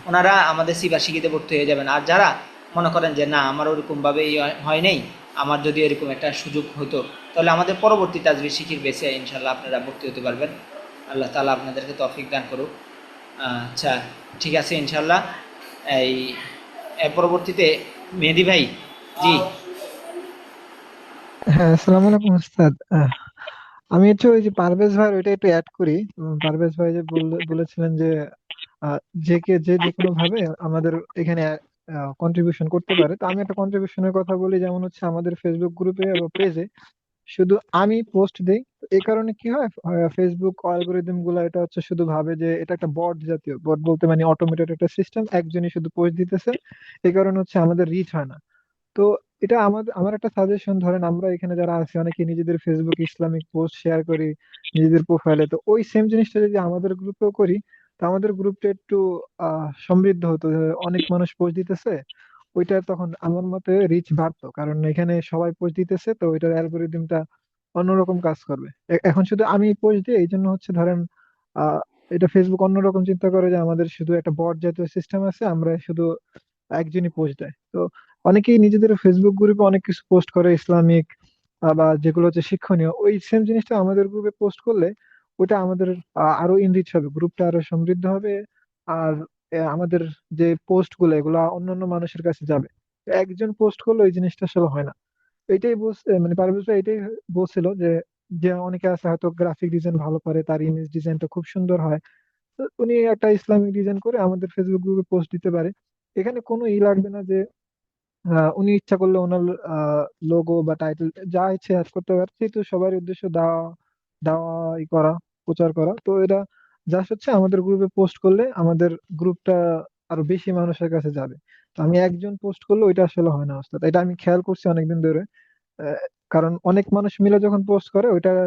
ওনারা আমাদের সিবা শিখিতে ভর্তি হয়ে যাবেন। আর যারা মনে করেন যে না আমার ওরকমভাবে হয় নাই, আমার যদি এরকম একটা সুযোগ হতো, তাহলে আমাদের পরবর্তী তাজবির শিখির বেসে ইনশাল্লাহ আপনারা ভর্তি হতে পারবেন। আল্লাহ তাআলা আপনাদেরকে তৌফিক দান করুক। আচ্ছা, ঠিক আছে ইনশাল্লাহ। এই পরবর্তীতে মেহেদী ভাই, জি। হ্যাঁ, আসসালামু আলাইকুম উস্তাদ। আমি হচ্ছে ওই যে পারভেজ ভাই ওইটা একটু অ্যাড করি। পারভেজ ভাই যে বলেছিলেন যে আহ, যে কোনো ভাবে আমাদের এখানে কন্ট্রিবিউশন করতে পারে। তো আমি একটা কন্ট্রিবিউশনের কথা বলি, যেমন হচ্ছে আমাদের ফেসবুক গ্রুপে বা পেজে শুধু আমি পোস্ট দেই। তো এই কারণে কি হয়, ফেসবুক অ্যালগোরিদম গুলা এটা হচ্ছে শুধু ভাবে যে এটা একটা বট জাতীয়, বট বলতে মানে অটোমেটেড একটা সিস্টেম, একজনই শুধু পোস্ট দিতেছে। এই কারণে হচ্ছে আমাদের রিচ হয় না। তো এটা আমার একটা সাজেশন, ধরেন আমরা এখানে যারা আছি অনেকে নিজেদের ফেসবুক ইসলামিক পোস্ট শেয়ার করি নিজেদের প্রোফাইলে, তো ওই সেম জিনিসটা যদি আমাদের গ্রুপেও করি, তো আমাদের গ্রুপটা একটু সমৃদ্ধ হতো, যে অনেক মানুষ পোস্ট দিতেছে। ওইটা তখন আমার মতে রিচ বাড়তো, কারণ এখানে সবাই পোস্ট দিতেছে, তো ওইটার অ্যালগোরিদমটা অন্যরকম কাজ করবে। এখন শুধু আমি পোস্ট দিই, এই জন্য হচ্ছে ধরেন আহ এটা ফেসবুক অন্যরকম চিন্তা করে যে আমাদের শুধু একটা বট জাতীয় সিস্টেম আছে, আমরা শুধু একজনই পোস্ট দেয়। তো অনেকেই নিজেদের ফেসবুক গ্রুপে অনেক কিছু পোস্ট করে ইসলামিক বা যেগুলো হচ্ছে শিক্ষণীয়, ওই সেম জিনিসটা আমাদের গ্রুপে পোস্ট করলে ওটা আমাদের আরো ইনরিচ হবে, গ্রুপটা আরো সমৃদ্ধ হবে। আর আমাদের যে পোস্ট গুলো এগুলো অন্যান্য মানুষের কাছে যাবে। তো একজন পোস্ট করলে ওই জিনিসটা আসলে হয় না। এটাই মানে পারভেজ ভাই এটাই বলছিল যে যে অনেকে আছে হয়তো গ্রাফিক ডিজাইন ভালো পারে, তার ইমেজ ডিজাইনটা খুব সুন্দর হয়, তো উনি একটা ইসলামিক ডিজাইন করে আমাদের ফেসবুক গ্রুপে পোস্ট দিতে পারে। এখানে কোনো লাগবে না যে উনি ইচ্ছা করলে ওনার লোগো বা টাইটেল যা ইচ্ছে অ্যাড করতে পারে, যেহেতু সবার উদ্দেশ্য দেওয়া দেওয়া করা, প্রচার করা। তো এটা জাস্ট হচ্ছে আমাদের গ্রুপে পোস্ট করলে আমাদের গ্রুপটা আরো বেশি মানুষের কাছে যাবে। তো আমি একজন পোস্ট করলে ওইটা আসলে হয় না ওস্তাদ, এটা আমি খেয়াল করছি অনেকদিন ধরে। আহ, কারণ অনেক মানুষ মিলে যখন পোস্ট করে ওইটার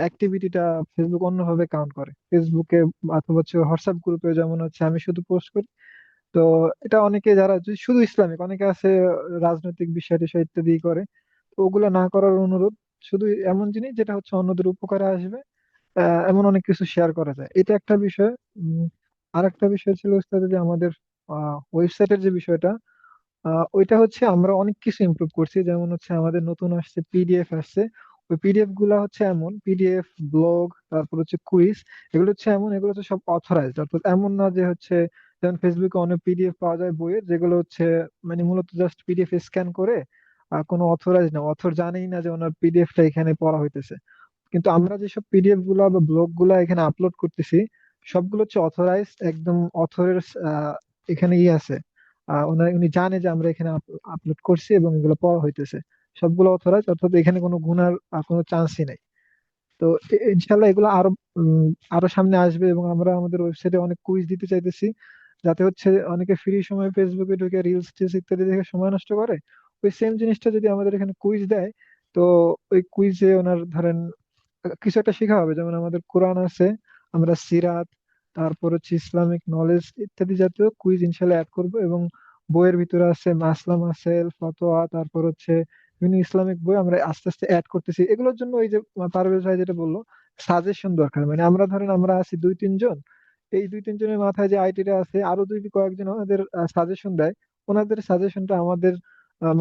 অ্যাক্টিভিটিটা ফেসবুক অন্যভাবে কাউন্ট করে। ফেসবুকে অথবা হচ্ছে হোয়াটসঅ্যাপ গ্রুপে যেমন হচ্ছে আমি শুধু পোস্ট করি, তো এটা অনেকে যারা শুধু ইসলামিক, অনেকে আছে রাজনৈতিক বিষয় টিষয় ইত্যাদি করে, তো ওগুলা না করার অনুরোধ। শুধু এমন জিনিস যেটা হচ্ছে অন্যদের উপকারে আসবে, এমন অনেক কিছু শেয়ার করা যায়, এটা একটা বিষয়। আর একটা বিষয় ছিল উস্তাদ যে আমাদের ওয়েবসাইটের যে বিষয়টা, ওইটা হচ্ছে আমরা অনেক কিছু ইমপ্রুভ করছি। যেমন হচ্ছে আমাদের নতুন আসছে পিডিএফ আসছে। ওই পিডিএফ গুলা হচ্ছে এমন পিডিএফ, ব্লগ, তারপর হচ্ছে কুইজ, এগুলো হচ্ছে এমন, এগুলো হচ্ছে সব অথরাইজড। অর্থাৎ এমন না যে হচ্ছে যেমন ফেসবুকে অনেক পিডিএফ পাওয়া যায় বইয়ের, যেগুলো হচ্ছে মানে মূলত জাস্ট পিডিএফ স্ক্যান করে কোনো অথরাইজ না, অথর জানেই না যে ওনার পিডিএফটা এখানে পড়া হইতেছে। কিন্তু আমরা যেসব পিডিএফ গুলা বা ব্লগ গুলা এখানে আপলোড করতেছি, সবগুলো হচ্ছে অথরাইজ, একদম অথরের এখানে আছে। উনি জানে যে আমরা এখানে আপলোড করছি এবং এগুলো পড়া হইতেছে। সবগুলো অথরাইজ, অর্থাৎ এখানে কোনো গুনার কোনো চান্সই নাই। তো ইনশাল্লাহ এগুলো আরো আরো সামনে আসবে, এবং আমরা আমাদের ওয়েবসাইটে অনেক কুইজ দিতে চাইতেছি, যাতে হচ্ছে অনেকে ফ্রি সময় ফেসবুকে ঢুকে রিলস টিলস ইত্যাদি দেখে সময় নষ্ট করে। ওই সেম জিনিসটা যদি আমাদের এখানে কুইজ দেয়, তো ওই কুইজে ওনার ধরেন কিছু একটা শেখা হবে। যেমন আমাদের কোরআন আছে, আমরা সিরাত, তারপর হচ্ছে ইসলামিক নলেজ ইত্যাদি জাতীয় কুইজ ইনশাল্লাহ অ্যাড করব। এবং বইয়ের ভিতরে আছে মাসলাম আছে, ফতোয়া, তারপর হচ্ছে বিভিন্ন ইসলামিক বই আমরা আস্তে আস্তে অ্যাড করতেছি। এগুলোর জন্য ওই যে পারভেজ ভাই যেটা বললো, সাজেশন দরকার। মানে আমরা ধরেন আমরা আছি 2-3 জন, এই 2-3 জনের মাথায় যে আইডিটা আছে, আরো যদি কয়েকজন আমাদের সাজেশন দেয়, ওনাদের সাজেশনটা আমাদের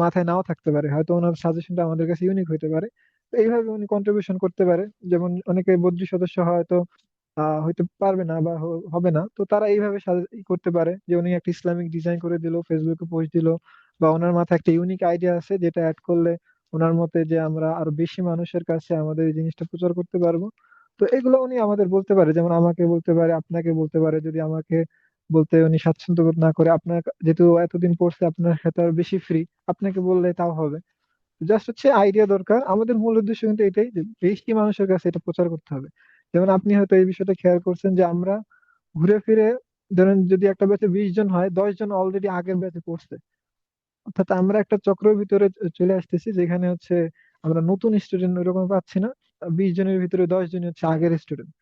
মাথায় নাও থাকতে পারে, হয়তো ওনার সাজেশনটা আমাদের কাছে ইউনিক হতে পারে। তো এইভাবে উনি কন্ট্রিবিউশন করতে পারে। যেমন অনেকে বদ্রী সদস্য হয়তো হয়তো পারবে না বা হবে না, তো তারা এইভাবে করতে পারে যে উনি একটা ইসলামিক ডিজাইন করে দিল, ফেসবুকে পোস্ট দিল, বা ওনার মাথায় একটা ইউনিক আইডিয়া আছে যেটা অ্যাড করলে ওনার মতে যে আমরা আরো বেশি মানুষের কাছে আমাদের এই জিনিসটা প্রচার করতে পারবো। তো এগুলো উনি আমাদের বলতে পারে, যেমন আমাকে বলতে পারে, আপনাকে বলতে পারে। যদি আমাকে বলতে উনি স্বাচ্ছন্দ্য বোধ না করে, আপনার যেহেতু এতদিন পড়ছে আপনার সাথে আর বেশি ফ্রি, আপনাকে বললে তাও হবে। জাস্ট হচ্ছে আইডিয়া দরকার। আমাদের মূল উদ্দেশ্য কিন্তু এটাই যে বেশি মানুষের কাছে এটা প্রচার করতে হবে। যেমন আপনি হয়তো এই বিষয়টা খেয়াল করছেন যে আমরা ঘুরে ফিরে, ধরেন যদি একটা ব্যাচে 20 জন হয়, 10 জন অলরেডি আগের ব্যাচে পড়ছে। অর্থাৎ আমরা একটা চক্রের ভিতরে চলে আসতেছি যেখানে হচ্ছে আমরা নতুন স্টুডেন্ট ওইরকম পাচ্ছি না। 20 জনের ভিতরে 10 জনই হচ্ছে আগের স্টুডেন্ট।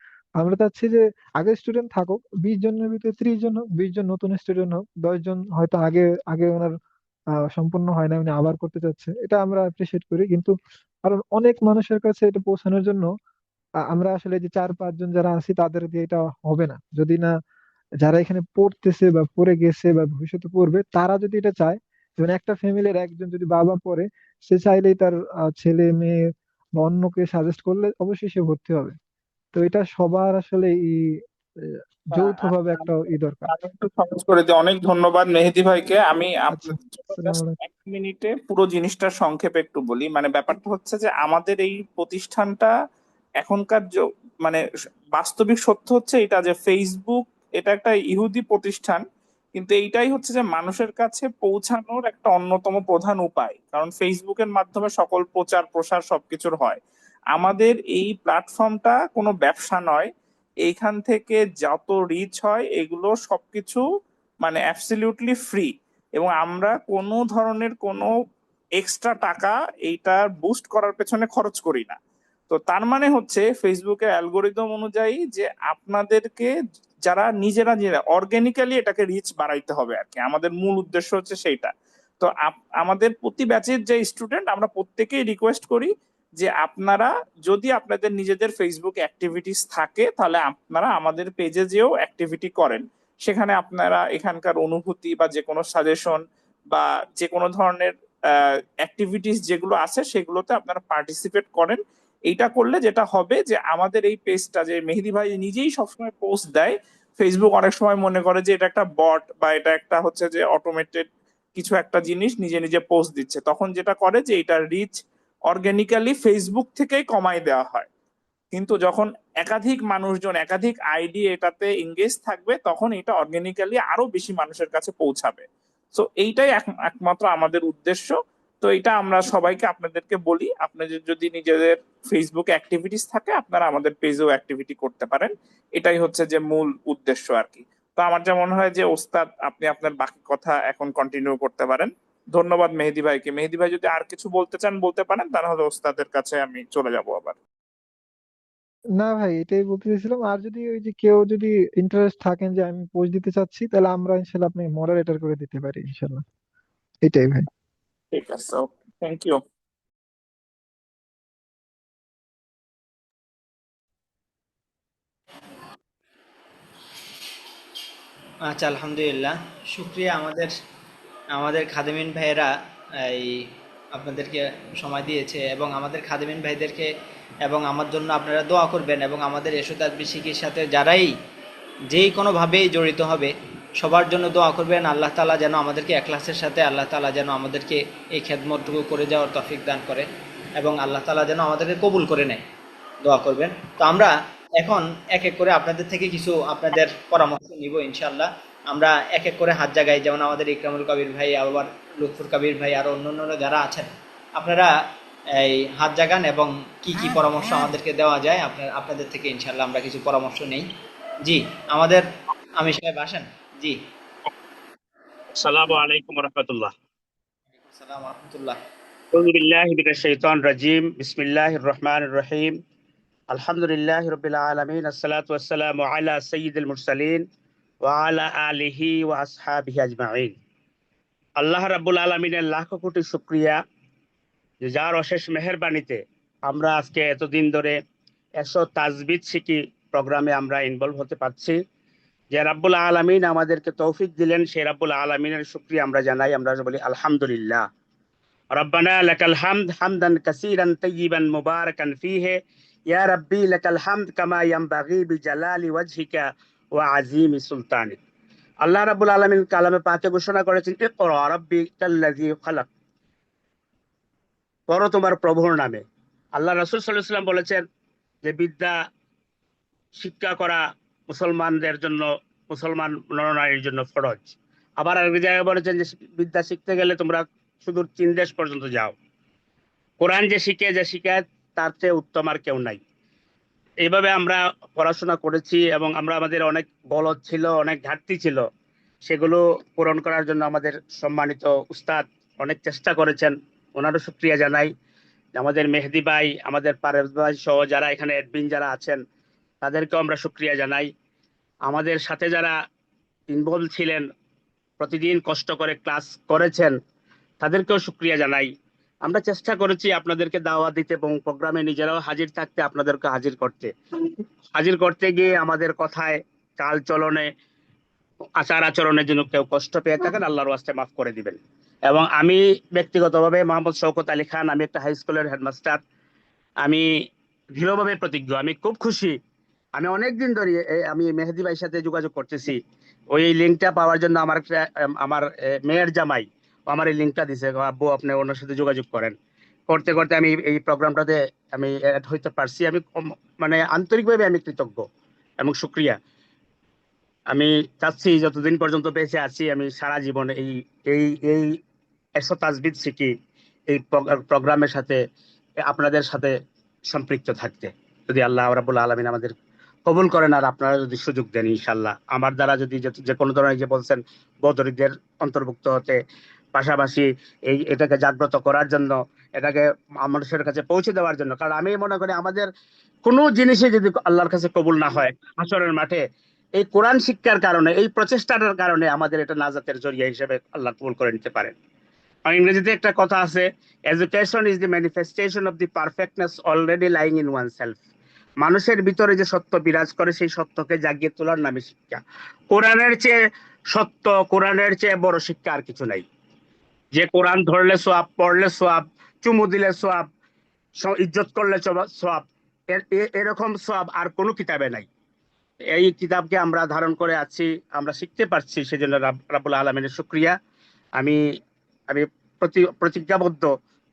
আমরা চাচ্ছি যে আগের স্টুডেন্ট থাকুক, 20 জনের ভিতরে 30 জন হোক, 20 জন নতুন স্টুডেন্ট হোক, 10 জন হয়তো আগে আগে ওনার সম্পূর্ণ হয় না, উনি আবার করতে চাচ্ছে, এটা আমরা অ্যাপ্রিসিয়েট করি। কিন্তু কারণ অনেক মানুষের কাছে এটা পৌঁছানোর জন্য আমরা আসলে যে 4-5 জন যারা আছি তাদের দিয়ে এটা হবে না। যদি না যারা এখানে পড়তেছে বা পড়ে গেছে বা ভবিষ্যতে পড়বে তারা যদি এটা চায়, যেমন একটা ফ্যামিলির একজন যদি বাবা পড়ে, সে চাইলেই তার ছেলে মেয়ে বা অন্যকে সাজেস্ট করলে অবশ্যই সে ভর্তি হবে। তো এটা সবার আসলে যৌথভাবে একটা দরকার। আমি একটু সহজ করে দিই। অনেক ধন্যবাদ মেহেদী ভাইকে। আমি আচ্ছা, আপনাদের জন্য আসসালামু জাস্ট আলাইকুম। 1 মিনিটে পুরো জিনিসটা সংক্ষেপে একটু বলি। মানে ব্যাপারটা হচ্ছে যে আমাদের এই প্রতিষ্ঠানটা এখনকার মানে বাস্তবিক সত্য হচ্ছে এটা যে ফেসবুক এটা একটা ইহুদি প্রতিষ্ঠান, কিন্তু এইটাই হচ্ছে যে মানুষের কাছে পৌঁছানোর একটা অন্যতম প্রধান উপায়, কারণ ফেসবুকের মাধ্যমে সকল প্রচার প্রসার সবকিছুর হয়। আমাদের এই প্ল্যাটফর্মটা কোনো ব্যবসা নয়। এইখান থেকে যত রিচ হয় এগুলো সবকিছু মানে অ্যাবসলিউটলি ফ্রি, এবং আমরা কোনো ধরনের কোনো এক্সট্রা টাকা এইটা বুস্ট করার পেছনে খরচ করি না। তো তার মানে হচ্ছে ফেসবুকের অ্যালগোরিদম অনুযায়ী যে আপনাদেরকে যারা নিজেরা নিজেরা অর্গানিক্যালি এটাকে রিচ বাড়াইতে হবে আর কি, আমাদের মূল উদ্দেশ্য হচ্ছে সেইটা। তো আমাদের প্রতি ব্যাচের যে স্টুডেন্ট আমরা প্রত্যেকেই রিকোয়েস্ট করি যে আপনারা যদি আপনাদের নিজেদের ফেসবুক অ্যাক্টিভিটিস থাকে তাহলে আপনারা আমাদের পেজে যেও অ্যাক্টিভিটি করেন। সেখানে আপনারা এখানকার অনুভূতি বা যে কোনো সাজেশন বা যে কোনো ধরনের অ্যাক্টিভিটিস যেগুলো আছে সেগুলোতে আপনারা পার্টিসিপেট করেন। এইটা করলে যেটা হবে যে আমাদের এই পেজটা, যে মেহেদী ভাই নিজেই সবসময় পোস্ট দেয়, ফেসবুক অনেক সময় মনে করে যে এটা একটা বট বা এটা একটা হচ্ছে যে অটোমেটেড কিছু একটা জিনিস নিজে নিজে পোস্ট দিচ্ছে, তখন যেটা করে যে এটা রিচ অর্গানিক্যালি ফেসবুক থেকেই কমায় দেওয়া হয়। কিন্তু যখন একাধিক মানুষজন একাধিক আইডি এটাতে এঙ্গেজ থাকবে তখন এটা অর্গানিক্যালি আরো বেশি মানুষের কাছে পৌঁছাবে। তো এইটাই একমাত্র আমাদের উদ্দেশ্য। তো এটা আমরা সবাইকে আপনাদেরকে বলি, আপনাদের যদি নিজেদের ফেসবুকে অ্যাক্টিভিটিস থাকে আপনারা আমাদের পেজেও অ্যাক্টিভিটি করতে পারেন। এটাই হচ্ছে যে মূল উদ্দেশ্য আর কি। তো আমার যা মনে হয় যে ওস্তাদ আপনি আপনার বাকি কথা এখন কন্টিনিউ করতে পারেন। ধন্যবাদ মেহেদী ভাইকে। মেহেদী ভাই যদি আর কিছু বলতে চান বলতে পারেন, তাহলে ওস্তাদের কাছে আমি চলে যাব আবার। না ভাই, এটাই বলতে চাইছিলাম। আর যদি ওই যে কেউ যদি ইন্টারেস্ট থাকেন যে আমি পোস্ট দিতে চাচ্ছি, তাহলে আমরা ইনশাল্লাহ আপনাকে মডারেটর করে দিতে পারি ইনশাল্লাহ। এটাই ভাই। ঠিক আছে, ওকে, থ্যাংক ইউ। আচ্ছা, আলহামদুলিল্লাহ। শুক্রিয়া আমাদের আমাদের খাদেমিন ভাইয়েরা এই আপনাদেরকে সময় দিয়েছে, এবং আমাদের খাদেমিন ভাইদেরকে এবং আমার জন্য আপনারা দোয়া করবেন, এবং আমাদের এশোতাদ বিশিকির সাথে যারাই যেই কোনোভাবেই জড়িত হবে সবার জন্য দোয়া করবেন। আল্লাহ তাআলা যেন আমাদেরকে এখলাসের সাথে, আল্লাহ তাআলা যেন আমাদেরকে এই খেদমতটুকু করে যাওয়ার তৌফিক দান করে, এবং আল্লাহ তাআলা যেন আমাদেরকে কবুল করে নেয়। দোয়া করবেন। তো আমরা এখন এক এক করে আপনাদের থেকে কিছু আপনাদের পরামর্শ নিব ইনশাআল্লাহ। আমরা এক এক করে হাত জায়গায়, যেমন আমাদের ইকরামুল কবির ভাই, আবার লুৎফুর কবির ভাই, আর অন্য যারা আছেন, আপনারা এই হাত জাগান এবং কি কি পরামর্শ আমাদেরকে দেওয়া যায় আপনাদের থেকে ইনশাআল্লাহ আমরা কিছু পরামর্শ নেই। জি, আমাদের আমি সাহেব আসেন। জি। আসসালামু আলাইকুম রহমতুল্লাহ। আসসালামু রহমতুল্লাহ। আউযু বিল্লাহি মিনাশ শাইতানির রাজিম। বিসমিল্লাহির রহমানির রহিম। আলহামদুলিল্লাহি রাব্বিল আলামিন। আসসালাতু ওয়াসসালামু আলা সাইয়্যিদিল মুরসালিন ওয়া আলা আলিহি ওয়া আসহাবিহি আজমাইন। আল্লাহ রাব্বুল আলামিনের লাখো কোটি শুকরিয়া যে যার অশেষ মেহেরবানিতে আমরা আজকে এতদিন ধরে 100 তাজবিদ শিখি প্রোগ্রামে আমরা ইনভলভ হতে পারছি। যে রাব্বুল আলামিন আমাদেরকে তৌফিক দিলেন, সেই রাব্বুল আলামিনের শুকরিয়া আমরা জানাই। আমরা বলি আলহামদুলিল্লাহ। রব্বানা লাকাল হামদ হামদান কাসীরান তাইয়িবান মুবারাকান ফীহি ইয়া রাব্বি লাকাল হামদ কামা ইয়ানবাগি বিজালালি ওয়াজহিকা ওয়া আযীমি সুলতানিক। আল্লাহ রাব্বুল আলামিন কালামে পাকে ঘোষণা করেছেন, ইকরা রাব্বিকাল্লাযী খালাক, পড়ো তোমার প্রভুর নামে। আল্লাহ রাসূল সাল্লাল্লাহু আলাইহি ওয়াসাল্লাম বলেছেন যে বিদ্যা শিক্ষা করা মুসলমানদের জন্য, মুসলমান নরনারীর জন্য ফরজ। আবার আরেক জায়গায় বলেছেন যে বিদ্যা শিখতে গেলে তোমরা সুদূর চীন দেশ পর্যন্ত যাও। কোরআন যে শিখায় তার চেয়ে উত্তম আর কেউ নাই। এইভাবে আমরা পড়াশোনা করেছি এবং আমরা আমাদের অনেক গলদ ছিল, অনেক ঘাটতি ছিল, সেগুলো পূরণ করার জন্য আমাদের সম্মানিত উস্তাদ অনেক চেষ্টা করেছেন, ওনারও শুকরিয়া জানাই। আমাদের মেহেদি ভাই, আমাদের পারভেজ ভাই সহ যারা এখানে অ্যাডমিন যারা আছেন তাদেরকেও আমরা শুকরিয়া জানাই। আমাদের সাথে যারা ইনভলভ ছিলেন, প্রতিদিন কষ্ট করে ক্লাস করেছেন, তাদেরকেও শুকরিয়া জানাই। আমরা চেষ্টা করেছি আপনাদেরকে দাওয়াত দিতে এবং প্রোগ্রামে নিজেরাও হাজির থাকতে, আপনাদেরকে হাজির করতে গিয়ে আমাদের কথায়, চাল চলনে, আচার আচরণের জন্য কেউ কষ্ট পেয়ে থাকেন, আল্লাহর ওয়াস্তে মাফ করে দিবেন। এবং আমি ব্যক্তিগতভাবে মোহাম্মদ শওকত আলী খান, আমি একটা হাই স্কুলের হেডমাস্টার, আমি দৃঢ়ভাবে প্রতিজ্ঞ, আমি খুব খুশি। আমি অনেকদিন ধরে আমি মেহেদি ভাইয়ের সাথে যোগাযোগ করতেছি, ওই লিঙ্কটা পাওয়ার জন্য আমার মেয়ের জামাই আমার এই লিঙ্কটা দিছে, আব্বু আপনি ওনার সাথে যোগাযোগ করেন। করতে করতে আমি এই প্রোগ্রামটাতে আমি অ্যাড হইতে পারছি। আমি মানে আন্তরিকভাবে আমি কৃতজ্ঞ এবং শুকরিয়া। আমি চাচ্ছি যতদিন পর্যন্ত বেঁচে আছি আমি সারা জীবন এই এই এই 100 তাজবিদ শিখি এই প্রোগ্রামের সাথে, আপনাদের সাথে সম্পৃক্ত থাকতে। যদি আল্লাহ রাব্বুল আলামিন আমাদের কবুল করেন আর আপনারা যদি সুযোগ দেন, ইনশাল্লাহ আমার দ্বারা যদি যে কোনো ধরনের, যে বলছেন বদরীদের অন্তর্ভুক্ত হতে, পাশাপাশি এটাকে জাগ্রত করার জন্য, এটাকে মানুষের কাছে পৌঁছে দেওয়ার জন্য। কারণ আমি মনে করি আমাদের কোনো জিনিসই যদি আল্লাহর কাছে কবুল না হয় হাশরের মাঠে, এই কোরআন শিক্ষার কারণে, এই প্রচেষ্টাটার কারণে আমাদের এটা নাজাতের জরিয়া হিসেবে আল্লাহ কবুল করে নিতে পারেন। আর ইংরেজিতে একটা কথা আছে, education is the manifestation of the perfectness already lying in one self. মানুষের ভিতরে যে সত্য বিরাজ করে সেই সত্যকে জাগিয়ে তোলার নামে শিক্ষা। কোরআনের চেয়ে সত্য, কোরআনের চেয়ে বড় শিক্ষা আর কিছু নাই। যে কোরআন ধরলে সোয়াব, পড়লে সোয়াব, চুমু দিলে সোয়াব, ইজ্জত করলে সোয়াব, এরকম সোয়াব আর কোনো কিতাবে নাই। এই কিতাবকে আমরা ধারণ করে আছি, আমরা শিখতে পারছি, সেজন্য রাব্বুল আলামিনের শুকরিয়া। আমি আমি প্রতিজ্ঞাবদ্ধ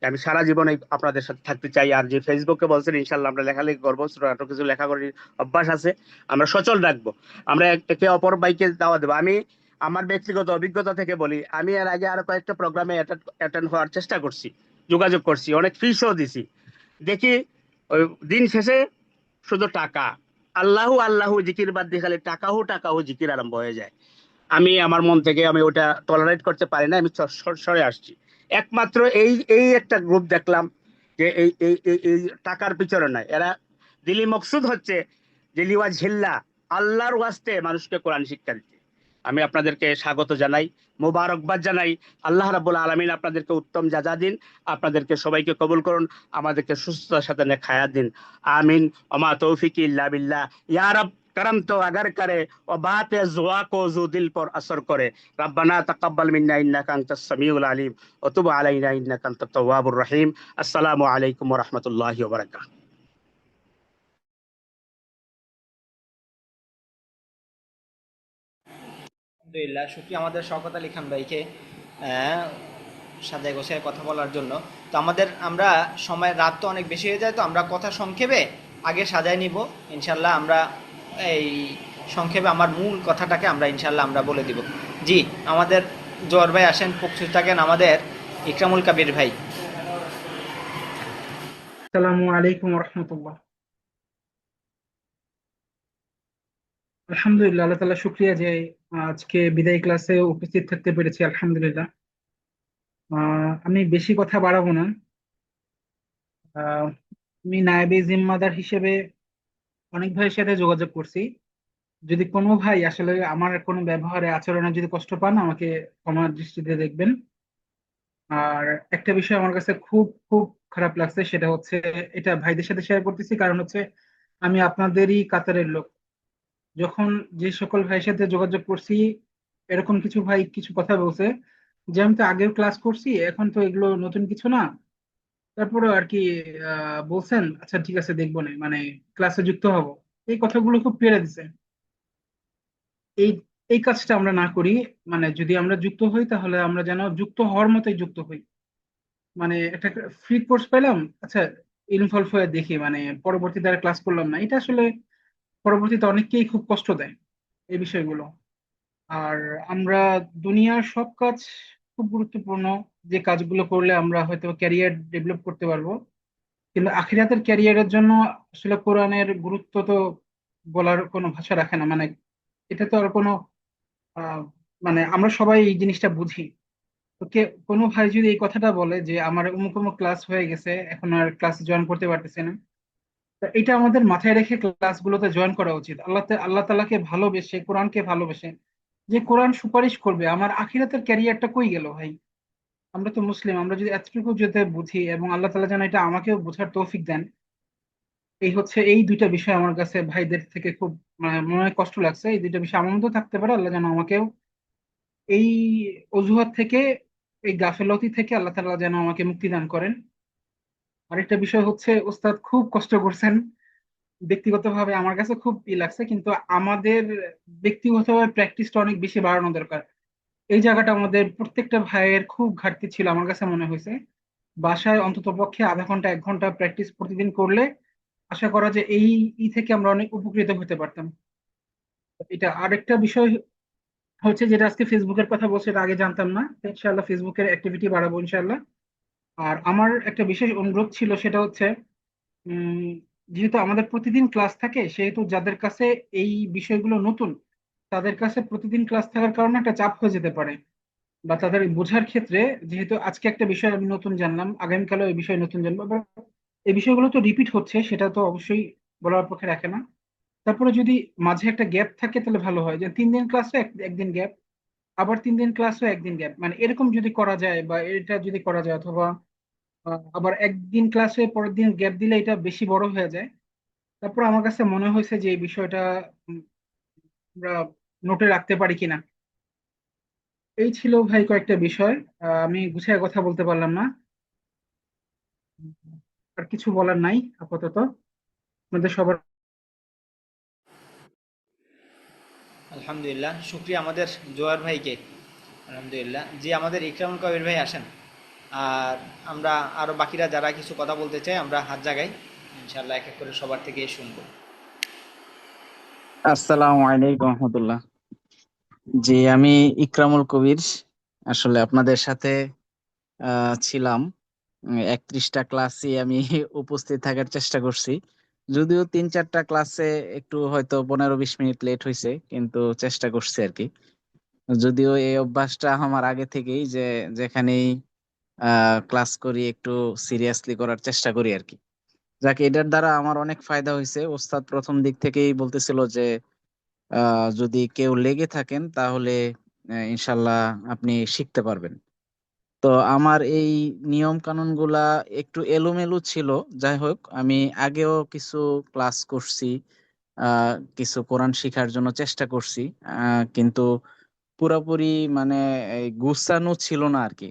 আমি সারা জীবন আপনাদের সাথে থাকতে চাই। আর যে ফেসবুকে বলছেন, ইনশাল্লাহ আমরা লেখালেখি করবো, ছোট কিছু লেখা করার অভ্যাস আছে, আমরা সচল রাখবো, আমরা একে অপর বাইকে দাওয়া দেবো। আমি আমার ব্যক্তিগত অভিজ্ঞতা থেকে বলি, আমি এর আগে আরো কয়েকটা প্রোগ্রামে অ্যাটেন্ড হওয়ার চেষ্টা করছি, যোগাযোগ করছি, অনেক ফিসও দিছি। দেখি ওই দিন শেষে শুধু টাকা, আল্লাহু আল্লাহু জিকির বাদ দিয়ে খালি টাকাহু জিকির আরম্ভ হয়ে যায়। আমি আমার মন থেকে আমি ওটা টলারেট করতে পারি না, আমি সরে আসছি। একমাত্র এই একটা গ্রুপ দেখলাম যে এই টাকার পিছনে নাই, এরা দিলি মকসুদ হচ্ছে যে লিওয়াজ হিল্লা, আল্লাহর ওয়াস্তে মানুষকে কোরআন শিক্ষা দিতে। আমি আপনাদেরকে স্বাগত জানাই, মোবারকবাদ জানাই। আল্লাহ রাব্বুল আলামিন আপনাদেরকে উত্তম জাযা দিন, আপনাদেরকে সবাইকে কবুল করুন, আমাদেরকে সুস্থতার সাথে নেক হায়াত দিন। আমিন। ওমা তৌফিকি ইল্লা বিল্লাহ। ইয়া রব करम तो अगर करे और बात है जुआ को जो दिल पर असर करे। रब्बना तकब्बल मिन्ना इन्नका अंतस समीउल अलीम व तुब अलैना इन्नका अंतत तव्वाबुर रहीम। अस्सलामु अलैकुम व रहमतुल्लाहि व बरकातहू। আলহামদুলিল্লাহ, শুকরিয়া আমাদের শওকত আলী খান ভাইকে আহ, সাজায় গোছায় কথা বলার জন্য। তো আমরা সময়, রাত তো অনেক বেশি হয়ে যায়, তো আমরা কথা সংক্ষেপে আগে সাজায় নিব ইনশাল্লাহ। আমরা এই সংক্ষেপে আমার মূল কথাটাকে আমরা ইনশাল্লাহ আমরা বলে দিব। জি, আমাদের জোয়ার ভাই আসেন, প্রস্তুত থাকেন আমাদের ইকরামুল কাবির ভাই। আসসালামু আলাইকুম রহমতুল্লাহ। আলহামদুলিল্লাহ, আল্লাহ তাআলা শুকরিয়া যে আজকে বিদায় ক্লাসে উপস্থিত থাকতে পেরেছি, আলহামদুলিল্লাহ। আমি বেশি কথা বাড়াবো না। আমি নায়েবে জিম্মাদার হিসেবে অনেক ভাইয়ের সাথে যোগাযোগ করছি। যদি কোনো ভাই আসলে আমার কোনো ব্যবহারে, আচরণে যদি কষ্ট পান, আমাকে ক্ষমার দৃষ্টিতে দেখবেন। আর একটা বিষয় আমার কাছে খুব খুব খারাপ লাগছে, সেটা হচ্ছে, এটা ভাইদের সাথে শেয়ার করতেছি কারণ হচ্ছে আমি আপনাদেরই কাতারের লোক। যখন যে সকল ভাইয়ের সাথে যোগাযোগ করছি, এরকম কিছু ভাই কিছু কথা বলছে যে আমি তো আগেও ক্লাস করছি, এখন তো এগুলো নতুন কিছু না, তারপরে আর কি বলছেন আচ্ছা ঠিক আছে দেখবো না, মানে ক্লাসে যুক্ত হব। এই কথাগুলো খুব পেড়ে দিছে। এই এই কাজটা আমরা না করি। মানে যদি আমরা যুক্ত হই তাহলে আমরা যেন যুক্ত হওয়ার মতোই যুক্ত হই। মানে একটা ফ্রি কোর্স পেলাম, আচ্ছা ইনভলভ হয়ে দেখি, মানে পরবর্তীতে আর ক্লাস করলাম না, এটা আসলে পরবর্তীতে অনেককেই খুব কষ্ট দেয় এই বিষয়গুলো। আর আমরা দুনিয়ার সব কাজ খুব গুরুত্বপূর্ণ, যে কাজগুলো করলে আমরা হয়তো ক্যারিয়ার ডেভেলপ করতে পারবো, কিন্তু আখিরাতের ক্যারিয়ারের জন্য আসলে কোরআনের গুরুত্ব তো বলার কোনো ভাষা রাখে না। মানে এটা তো আর কোনো আহ, মানে আমরা সবাই এই জিনিসটা বুঝি। তো কোনো ভাই যদি এই কথাটা বলে যে আমার অমুক অমুক ক্লাস হয়ে গেছে, এখন আর ক্লাস জয়েন করতে পারতেছে না, তো এটা আমাদের মাথায় রেখে ক্লাসগুলোতে জয়েন করা উচিত। আল্লাহ তাআলাকে ভালোবেসে, কোরআনকে ভালোবেসে, যে কোরআন সুপারিশ করবে, আমার আখিরাতের ক্যারিয়ারটা কই গেল ভাই? আমরা তো মুসলিম, আমরা যদি এতটুকু যদি বুঝি, এবং আল্লাহ তাআলা যেন এটা আমাকেও বোঝার তৌফিক দেন। এই দুইটা বিষয় আমার কাছে ভাইদের থেকে খুব মানে মনে হয় কষ্ট লাগছে। এই দুইটা বিষয় আমার মধ্যেও থাকতে পারে, আল্লাহ যেন আমাকেও এই অজুহাত থেকে, এই গাফেলতি থেকে আল্লাহ তাআলা যেন আমাকে মুক্তি দান করেন। আরেকটা বিষয় হচ্ছে, ওস্তাদ খুব কষ্ট করছেন, ব্যক্তিগতভাবে আমার কাছে খুব লাগছে, কিন্তু আমাদের ব্যক্তিগতভাবে প্র্যাকটিসটা অনেক বেশি বাড়ানো দরকার। এই জায়গাটা আমাদের প্রত্যেকটা ভাইয়ের খুব ঘাটতি ছিল আমার কাছে মনে হয়েছে। বাসায় অন্তত পক্ষে আধা ঘন্টা 1 ঘন্টা প্র্যাকটিস প্রতিদিন করলে আশা করা যে এই থেকে আমরা অনেক উপকৃত হতে পারতাম। এটা আরেকটা বিষয় হচ্ছে, যেটা আজকে ফেসবুকের কথা বলছে, এটা আগে জানতাম না। ইনশাআল্লাহ ফেসবুকের অ্যাক্টিভিটি বাড়াবো ইনশাআল্লাহ। আর আমার একটা বিশেষ অনুরোধ ছিল, সেটা হচ্ছে উম যেহেতু আমাদের প্রতিদিন ক্লাস থাকে, সেহেতু যাদের কাছে এই বিষয়গুলো নতুন, তাদের কাছে প্রতিদিন ক্লাস থাকার কারণে একটা চাপ হয়ে যেতে পারে, বা তাদের বোঝার ক্ষেত্রে। যেহেতু আজকে একটা বিষয় আমি নতুন জানলাম, আগামীকালও এই বিষয়ে নতুন জানবো, আবার এই বিষয়গুলো তো রিপিট হচ্ছে, সেটা তো অবশ্যই বলার পক্ষে রাখে না। তারপরে যদি মাঝে একটা গ্যাপ থাকে তাহলে ভালো হয়, যে 3 দিন ক্লাসে একদিন গ্যাপ, আবার 3 দিন ক্লাসে একদিন গ্যাপ, মানে এরকম যদি করা যায়, বা এটা যদি করা যায়, অথবা আবার একদিন ক্লাসে পরের দিন গ্যাপ দিলে এটা বেশি বড় হয়ে যায়। তারপর আমার কাছে মনে হয়েছে যে এই বিষয়টা উম, আমরা নোটে রাখতে পারি কিনা। এই ছিল ভাই কয়েকটা বিষয়। আমি গুছিয়ে কথা বলতে পারলাম না। আর কিছু বলার নাই আপাতত। আপনাদের সবার আলহামদুলিল্লাহ, শুক্রিয়া আমাদের জোয়ার ভাইকে। আলহামদুলিল্লাহ, জি আমাদের ইকরামুল কবির ভাই আসেন। আর আমরা আরো বাকিরা যারা কিছু কথা বলতে চাই আমরা হাত জাগাই, ইনশাআল্লাহ এক এক করে সবার থেকে শুনবো। আসসালামু আলাইকুম রহমতুল্লাহ। জি, আমি ইকরামুল কবির। আসলে আপনাদের সাথে ছিলাম 31টা ক্লাসে আমি উপস্থিত থাকার চেষ্টা করছি। যদিও 3-4টা ক্লাসে একটু হয়তো 15-20 মিনিট লেট হয়েছে, কিন্তু চেষ্টা করছি আর কি। যদিও এই অভ্যাসটা আমার আগে থেকেই, যে যেখানেই ক্লাস করি একটু সিরিয়াসলি করার চেষ্টা করি আর কি। যাকে এটার দ্বারা আমার অনেক ফায়দা হয়েছে। ওস্তাদ প্রথম দিক থেকেই বলতেছিল যে যদি কেউ লেগে থাকেন তাহলে ইনশাল্লাহ আপনি শিখতে পারবেন। তো আমার এই নিয়ম কানুন গুলা একটু এলোমেলো ছিল। যাই হোক, আমি আগেও কিছু ক্লাস করছি, কিছু কোরআন শিখার জন্য চেষ্টা করছি, কিন্তু পুরাপুরি মানে এই গুছানো ছিল না আর কি।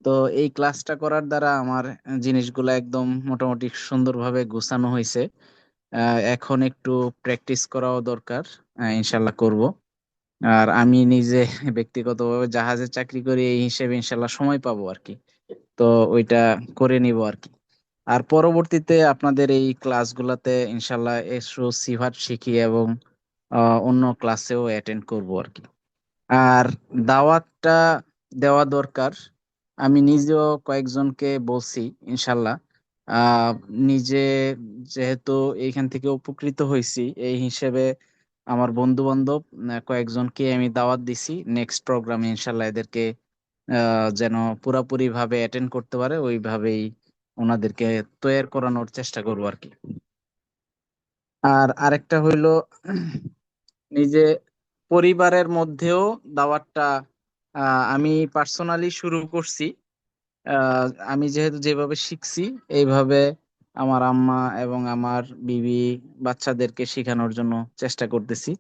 তো এই ক্লাসটা করার দ্বারা আমার জিনিসগুলো একদম মোটামুটি সুন্দরভাবে গুছানো হয়েছে। এখন একটু প্র্যাকটিস করাও দরকার, ইনশাল্লাহ করব। আর আমি নিজে ব্যক্তিগতভাবে জাহাজে চাকরি করি, এই হিসেবে ইনশাল্লাহ সময় পাবো আর কি। তো ওইটা করে নিব আর কি। আর পরবর্তীতে আপনাদের এই ক্লাসগুলোতে ইনশাল্লাহ এসো সিফাত শিখি, এবং অন্য ক্লাসেও অ্যাটেন্ড করব আর কি। আর দাওয়াতটা দেওয়া দরকার। আমি নিজেও কয়েকজনকে বলছি ইনশাল্লাহ। আহ নিজে যেহেতু এইখান থেকে উপকৃত হয়েছি, এই হিসেবে আমার বন্ধু বান্ধব কয়েকজনকে আমি দাওয়াত দিছি নেক্সট প্রোগ্রামে ইনশাল্লাহ এদেরকে যেন পুরাপুরি ভাবে অ্যাটেন্ড করতে পারে, ওইভাবেই ওনাদেরকে তৈরি করানোর চেষ্টা করবো আর কি। আর আরেকটা হইলো, নিজে পরিবারের মধ্যেও দাওয়াতটা আমি পার্সোনালি শুরু করছি। আমি যেহেতু যেভাবে শিখছি এইভাবে আমার আম্মা এবং আমার বিবি বাচ্চাদেরকে শেখানোর জন্য চেষ্টা করতেছি।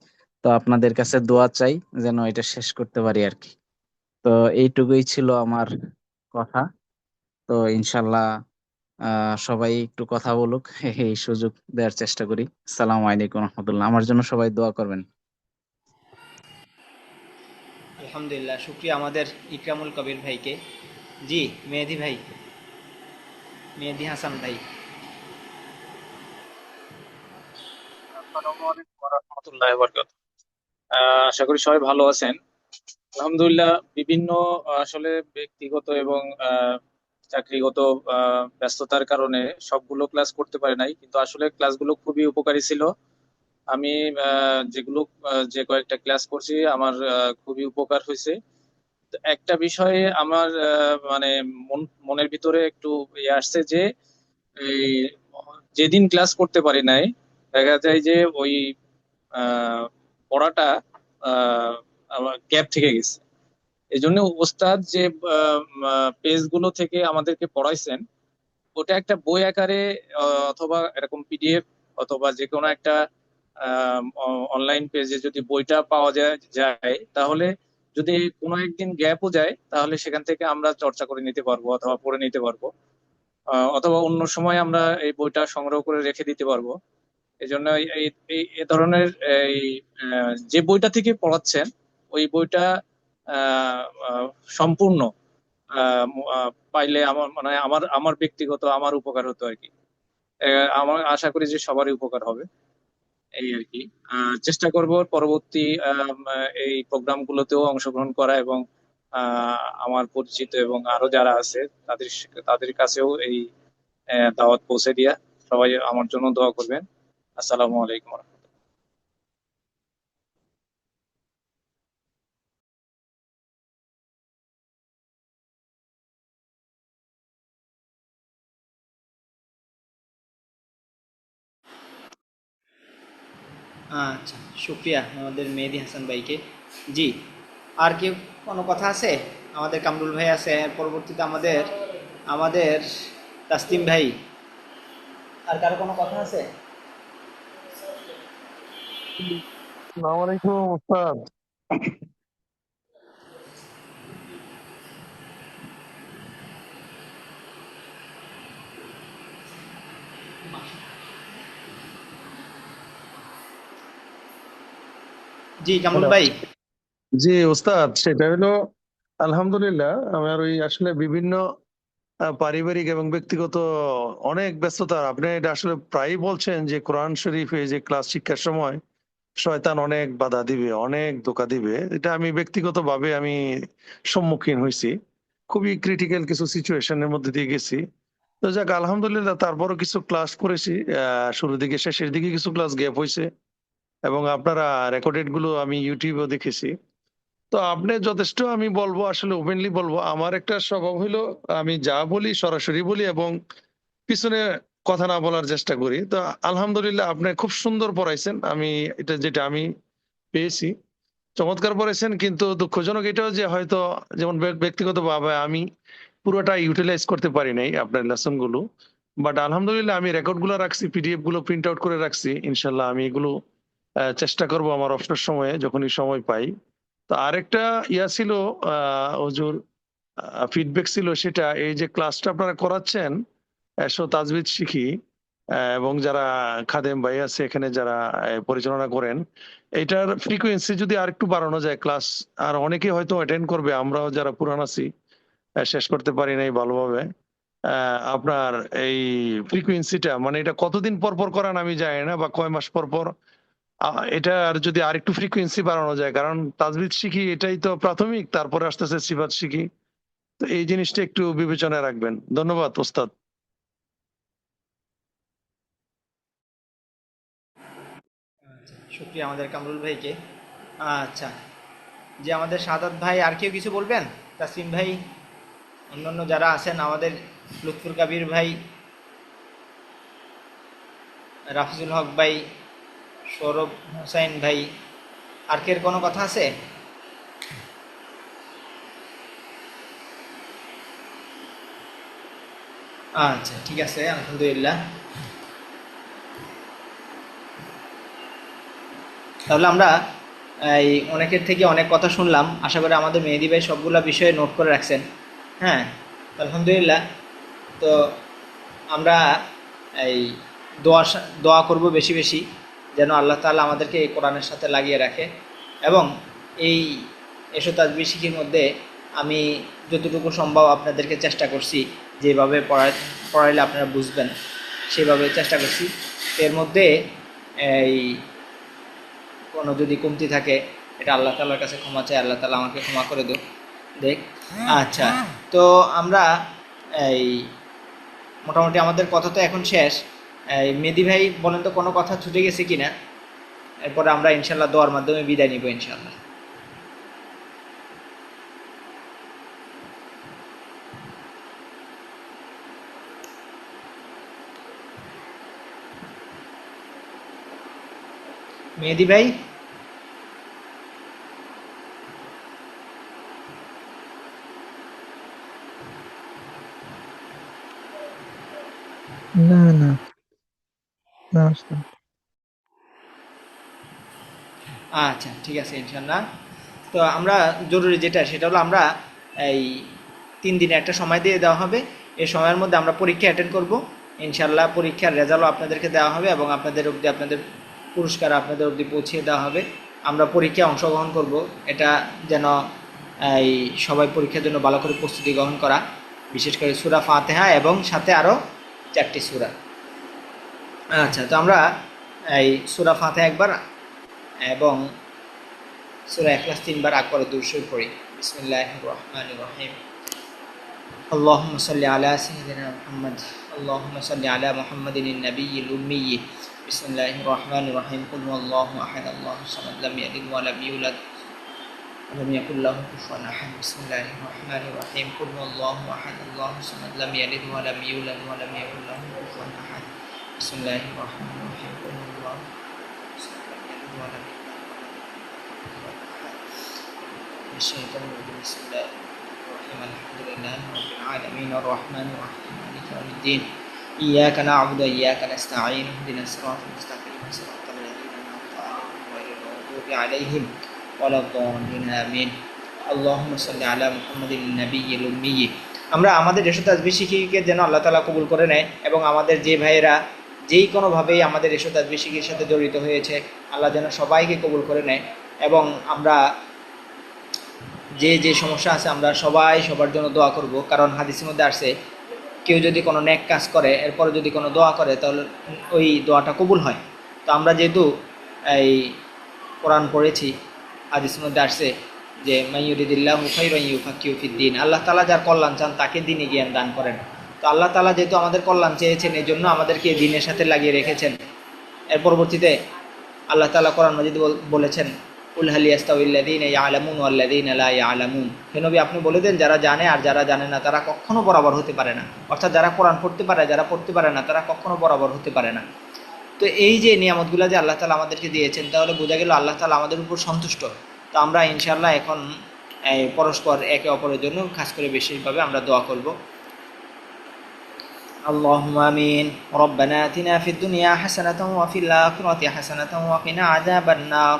তো আপনাদের কাছে দোয়া চাই যেন এটা শেষ করতে পারি আর কি। তো এইটুকুই ছিল আমার কথা। তো ইনশাল্লাহ সবাই একটু কথা বলুক, এই সুযোগ দেওয়ার চেষ্টা করি। আসসালামু আলাইকুম রহমতুল্লাহ। আমার জন্য সবাই দোয়া করবেন। আলহামদুলিল্লাহ, শুক্রিয়া আমাদের ইকরামুল কবির ভাইকে। জি, মেহেদি ভাই, মেহেদি হাসান ভাই। আসসালামু আলাইকুম ওয়া রাহমাতুল্লাহি ওয়া বারাকাতুহু। আশা করি সবাই ভালো আছেন। আলহামদুলিল্লাহ, বিভিন্ন আসলে ব্যক্তিগত এবং চাকরিগত ব্যস্ততার কারণে সবগুলো ক্লাস করতে পারি নাই, কিন্তু আসলে ক্লাসগুলো খুবই উপকারী ছিল। আমি যেগুলো যে কয়েকটা ক্লাস করছি আমার খুবই উপকার হয়েছে। তো একটা বিষয়ে আমার মানে মনের ভিতরে একটু ইয়ে আসছে যে এই যেদিন ক্লাস করতে পারি নাই, দেখা যায় যে ওই আহ, পড়াটা আমার গ্যাপ থেকে গেছে। এই জন্য ওস্তাদ যে পেজ গুলো থেকে আমাদেরকে পড়াইছেন, ওটা একটা বই আকারে অথবা এরকম পিডিএফ অথবা যে কোনো একটা অনলাইন পেজে যদি বইটা পাওয়া যায় তাহলে যদি কোনো একদিন গ্যাপও যায় তাহলে সেখান থেকে আমরা চর্চা করে নিতে পারবো অথবা পড়ে নিতে পারবো, অথবা অন্য সময় আমরা এই বইটা সংগ্রহ করে রেখে দিতে পারবো। এই জন্য এই ধরনের এই যে বইটা থেকে পড়াচ্ছেন ওই বইটা আহ, আহ, সম্পূর্ণ পাইলে আমার মানে আমার আমার ব্যক্তিগত আমার উপকার হতো আর কি। আমার আশা করি যে সবারই উপকার হবে, এই আর কি। চেষ্টা করব পরবর্তী এই প্রোগ্রাম গুলোতেও অংশগ্রহণ করা এবং আমার পরিচিত এবং আরো যারা আছে তাদের তাদের কাছেও এই দাওয়াত পৌঁছে দিয়া সবাই আমার জন্য দোয়া করবেন। আসসালামু আলাইকুম। আচ্ছা, শুক্রিয়া আমাদের মেহেদি হাসান ভাইকে। জি, আর কেউ কোনো কথা আছে? আমাদের কামরুল ভাই আছে, এর পরবর্তীতে আমাদের আমাদের তাসলিম ভাই। আর কারো কোনো কথা আছে? আসসালামু আলাইকুম ওস্তাদ। জি কামরুল হ্যালো। ভাই। জি ওস্তাদ, সেটা হলো আলহামদুলিল্লাহ আমার ওই আসলে বিভিন্ন পারিবারিক এবং ব্যক্তিগত অনেক ব্যস্ততা। আপনি এটা আসলে প্রায়ই বলছেন যে কোরআন শরীফে যে ক্লাস শিক্ষার সময় শয়তান অনেক বাধা দিবে, অনেক ধোঁকা দিবে। এটা আমি ব্যক্তিগতভাবে আমি সম্মুখীন হয়েছি। খুবই ক্রিটিক্যাল কিছু সিচুয়েশনের মধ্যে দিয়ে গেছি। তো যাক আলহামদুলিল্লাহ, তারপরও কিছু ক্লাস করেছি। শুরুর দিকে শেষের দিকে কিছু ক্লাস গ্যাপ হয়েছে এবং আপনারা রেকর্ডেড গুলো আমি ইউটিউবেও দেখেছি। তো আপনি যথেষ্ট, আমি বলবো আসলে ওপেনলি বলবো, আমার একটা স্বভাব হলো আমি যা বলি সরাসরি বলি এবং পিছনে কথা না বলার চেষ্টা করি। তো আলহামদুলিল্লাহ আপনি খুব সুন্দর পড়াইছেন। আমি এটা যেটা আমি পেয়েছি, চমৎকার পড়াইছেন। কিন্তু দুঃখজনক এটাও যে হয়তো যেমন ব্যক্তিগতভাবে আমি পুরোটা ইউটিলাইজ করতে পারি নাই আপনার লেসন গুলো। বাট আলহামদুলিল্লাহ আমি রেকর্ড গুলো রাখছি, পিডিএফ গুলো প্রিন্ট আউট করে রাখছি। ইনশাল্লাহ আমি এগুলো চেষ্টা করব আমার অবসর সময়ে যখনই সময় পাই। তো আরেকটা ইয়া ছিল, হুজুর, ফিডব্যাক ছিল, সেটা এই যে ক্লাসটা আপনারা করাচ্ছেন এসো তাজবিদ শিখি, এবং যারা খাদেম ভাই আছে এখানে যারা পরিচালনা করেন, এটার ফ্রিকোয়েন্সি যদি আর একটু বাড়ানো যায়, ক্লাস আর অনেকে হয়তো অ্যাটেন্ড করবে, আমরাও যারা পুরান আছি শেষ করতে পারি নাই ভালোভাবে। আপনার এই ফ্রিকোয়েন্সিটা মানে এটা কতদিন পর পর করান আমি জানি না, বা কয় মাস পর পর, এটা আর যদি আরেকটু ফ্রিকোয়েন্সি বাড়ানো যায়, কারণ তাজবিদ শিখি এটাই তো প্রাথমিক, তারপরে আস্তে আস্তে সিফাত শিখি। তো এই জিনিসটা একটু বিবেচনায় রাখবেন। ধন্যবাদ ওস্তাদ। শুক্রিয়া আমাদের কামরুল ভাইকে। আচ্ছা, যে আমাদের সাদাত ভাই, আর কেউ কিছু বলবেন? তাসলিম ভাই, অন্যান্য যারা আছেন, আমাদের লুৎফুল কাবির ভাই, রাফিজুল হক ভাই, সৌরভ হোসাইন ভাই, আর কের কোনো কথা আছে? আচ্ছা, ঠিক আছে, আলহামদুলিল্লাহ। তাহলে আমরা এই অনেকের থেকে অনেক কথা শুনলাম। আশা করি আমাদের মেহেদি ভাই সবগুলা বিষয়ে নোট করে রাখছেন। হ্যাঁ, আলহামদুলিল্লাহ। তো আমরা এই দোয়া করব বেশি বেশি, যেন আল্লাহ তাআলা আমাদেরকে এই কোরআনের সাথে লাগিয়ে রাখে। এবং এই এশো তাসবিহ শিখির মধ্যে আমি যতটুকু সম্ভব আপনাদেরকে চেষ্টা করছি, যেভাবে পড়াইলে আপনারা বুঝবেন সেভাবে চেষ্টা করছি। এর মধ্যে এই কোনো যদি কমতি থাকে এটা আল্লাহ তাআলার কাছে ক্ষমা চাই, আল্লাহ তাআলা আমাকে ক্ষমা করে দেখ। আচ্ছা, তো আমরা এই মোটামুটি আমাদের কথা তো এখন শেষ। এই মেহেদী ভাই বলেন তো কোনো কথা ছুটে গেছে কিনা, এরপরে আমরা ইনশাল্লাহ দোয়ার মাধ্যমে বিদায় নিব ইনশাল্লাহ। মেহেদী ভাই, না না না উস্তাদ। আচ্ছা ঠিক আছে ইনশাল্লাহ। তো আমরা জরুরি যেটা সেটা হলো আমরা এই 3 দিনে একটা সময় দিয়ে দেওয়া হবে। এই সময়ের মধ্যে আমরা পরীক্ষা অ্যাটেন্ড করব ইনশাল্লাহ। পরীক্ষার রেজাল্টও আপনাদেরকে দেওয়া হবে এবং আপনাদের অবধি আপনাদের পুরস্কার আপনাদের অবধি পৌঁছিয়ে দেওয়া হবে। আমরা পরীক্ষায় অংশগ্রহণ করব, এটা যেন এই সবাই পরীক্ষার জন্য ভালো করে প্রস্তুতি গ্রহণ করা, বিশেষ করে সূরা ফাতিহা এবং সাথে আরও 4টি সূরা। আচ্ছা, তো আমরা এই সূরা ফাতিহা একবার এবং সূরা ইখলাস 3 বার আকবার দুরূদ শরীফ পড়ি। বিসমিল্লাহির রহমানির রহিম। আল্লাহুম্মা সাল্লি আলা সাইয়্যিদিনা মুহাম্মদ, আল্লাহুম্মা সাল্লি আলা মুহাম্মাদিন নাবিয়্যিল উম্মিয়্যি। বিসমিল্লাহির রহমানির রহিম। কুল হুয়াল্লাহু আহাদ, আল্লাহুস সামাদ, লাম ইয়ালিদ ওয়া লাম ইউলাদ ওয়া লাম ইয়াকুল লাহু কুফুয়ান আহাদ। বিসমিল্লাহির রহমানির রহিম। কুল হুয়াল্লাহু আহাদ, আল্লাহুস সামাদ, লাম ইয়ালিদ ওয়া লাম ইউলাদ ওয়া লাম ইয়াকুল লাহু কুফুয়ান আহাদ। বিসমিল্লাহির রহমানির রহিম। কুল হুয়াল্লাহু আহাদ, lam yalid wa lam yulad wa lam yakul lahu kufuwan ahad. الشيطان الرجيم. بسم الله الرحمن الرحيم. الحمد لله رب العالمين الرحمن الرحيم مالك يوم الدين إياك نعبد وإياك نستعين اهدنا الصراط المستقيم صراط الذين أنعمت عليهم غير المغضوب عليهم ولا الضالين آمين. اللهم صل على محمد النبي الأمي. আমরা আমাদের এশো তাসবিহ শিখিকে যেন আল্লাহ তাআলা কবুল করে নেয় এবং আমাদের যে ভাইয়েরা যেই কোনোভাবেই আমাদের এশো তাসবিহ শিখির সাথে জড়িত হয়েছে আল্লাহ যেন সবাইকে কবুল করে নেয়। এবং আমরা যে সমস্যা আছে আমরা সবাই সবার জন্য দোয়া করব, কারণ হাদিসের মধ্যে আসছে কেউ যদি কোনো নেক কাজ করে এরপরে যদি কোনো দোয়া করে তাহলে ওই দোয়াটা কবুল হয়। তো আমরা যেহেতু এই কোরআন পড়েছি, হাদিসের মধ্যে আসছে যে মাইয়ুরিদিল্লাহু খাইরান ইউফাক্কিহু ফিদ্দিন, আল্লাহ তাআলা যার কল্যাণ চান তাকে দ্বীনে জ্ঞান দান করেন। তো আল্লাহ তাআলা যেহেতু আমাদের কল্যাণ চেয়েছেন এই জন্য আমাদেরকে দ্বীনের সাথে লাগিয়ে রেখেছেন। এর পরবর্তীতে আল্লাহ তাআলা কোরআন মাজিদ বলেছেন কুল হাল ইয়াস্তাউইল্লাযীনা ইয়ালামুন ওয়াল্লাযীনা লা ইয়ালামুন। হে নবী আপনি বলে দেন যারা জানে আর যারা জানে না তারা কখনো বরাবর হতে পারে না। অর্থাৎ যারা কোরআন পড়তে পারে যারা পড়তে পারে না তারা কখনো বরাবর হতে পারে না। তো এই যে নিয়ামতগুলো যে আল্লাহ তাআলা আমাদেরকে দিয়েছেন তাহলে বোঝা গেল আল্লাহ তাআলা আমাদের উপর সন্তুষ্ট। তো আমরা ইনশাআল্লাহ এখন পরস্পর একে অপরের জন্য খাস করে বিশেষভাবে আমরা দোয়া করব। اللهم آمين. ربنا آتنا في الدنيا حسنة وفي الآخرة حسنة وقنا عذاب النار.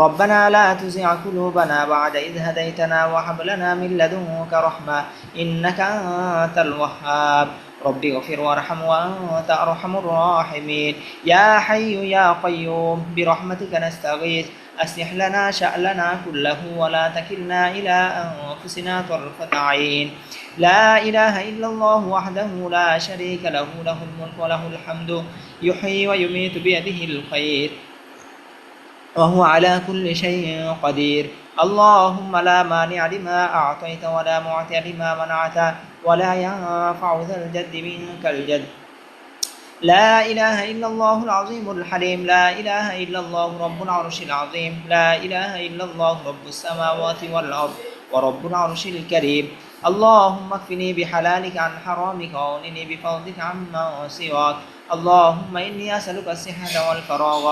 ربنا لا تزغ قلوبنا بعد إذ هديتنا وهب لنا من لدنك رحمة إنك أنت الوهاب. رب اغفر وارحم وأنت أرحم الراحمين. يا حي يا قيوم برحمتك نستغيث أصلح لنا شأننا كله ولا تكلنا إلى أنفسنا طرفة عين. لا إله إلا الله وحده لا شريك له له الملك وله الحمد يحيي ويميت بيده الخير وهو على كل شيء قدير. اللهم لا مانع لما أعطيت ولا معطي لما منعت ولا ينفع ذا الجد منك الجد. لا إله إلا الله العظيم الحليم. لا إله إلا الله رب العرش العظيم. لا إله إلا الله رب السماوات والأرض ورب العرش الكريم. اللهم اكفني بحلالك عن حرامك واغنني بفضلك عما سواك. اللهم إني أسألك الصحة والفراغ.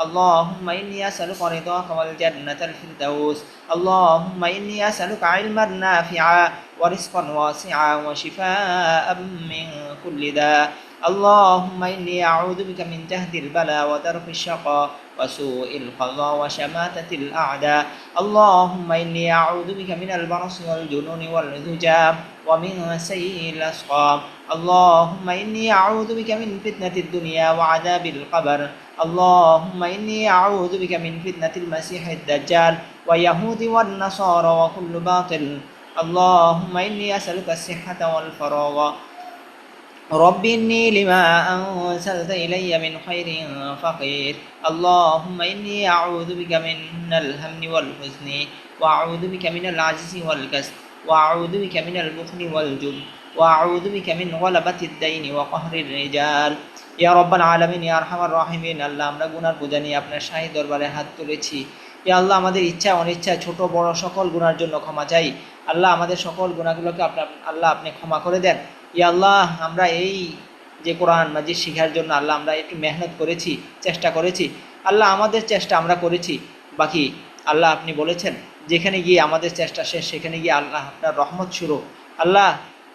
اللهم إني أسألك رضاك والجنة الفردوس. اللهم إني أسألك علما نافعا ورزقا واسعا وشفاء من كل داء. اللهم إني أعوذ بك من جهد البلاء ودرك الشقاء وسوء القضاء وشماتة الأعداء. اللهم إني أعوذ بك من البرص والجنون والذجام ومن سيء الأسقام. اللهم إني أعوذ بك من فتنة الدنيا وعذاب القبر اللهم إني أعوذ بك من فتنة المسيح الدجال ويهود والنصارى وكل باطل اللهم إني أسألك الصحة والفراغ رب إني لما أنزلت إلي من خير فقير اللهم إني أعوذ بك من الهم والحزن وأعوذ بك من العجز والكسل وأعوذ بك من البخل والجبن وأعوذ بك من غلبة الدين وقهر الرجال ইয়া রব্বাল আলামিন ইয়া আরহামার রাহিমিন। আল্লাহ আমরা গুনার বোঝা নিয়ে আপনার শাহী দরবারে হাত তুলেছি। ইয়া আল্লাহ আমাদের ইচ্ছা অনিচ্ছা ছোট বড় সকল গুনার জন্য ক্ষমা চাই। আল্লাহ আমাদের সকল গুনাহগুলোকে আল্লাহ আপনি ক্ষমা করে দেন। ইয়া আল্লাহ আমরা এই যে কোরআন মাজিদ শিখার জন্য আল্লাহ আমরা একটু মেহনত করেছি, চেষ্টা করেছি। আল্লাহ আমাদের চেষ্টা আমরা করেছি, বাকি আল্লাহ আপনি বলেছেন যেখানে গিয়ে আমাদের চেষ্টা শেষ সেখানে গিয়ে আল্লাহ আপনার রহমত শুরু। আল্লাহ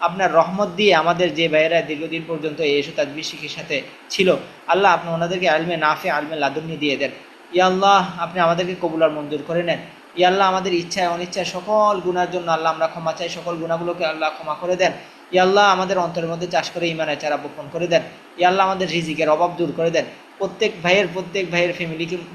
আপনার রহমত দিয়ে আমাদের যে ভাইয়েরা দীর্ঘদিন পর্যন্ত এই এসো তাজবির শিখির সাথে ছিল, আল্লাহ আপনি ওনাদেরকে আলমে নাফে আলমে লাদুন্নি দিয়ে দেন। ইয়া আল্লাহ আপনি আমাদেরকে কবুল আর মঞ্জুর করে নেন। ইয়া আল্লাহ আমাদের ইচ্ছায় অনিচ্ছায় সকল গুনার জন্য আল্লাহ আমরা ক্ষমা চাই, সকল গুনাহগুলোকে আল্লাহ ক্ষমা করে দেন। ইয়া আল্লাহ আমাদের অন্তরের মধ্যে চাষ করে ইমানের চারা বপন করে দেন। ইয়া আল্লাহ আমাদের রিজিকের অভাব দূর করে দেন। প্রত্যেক ভাইয়ের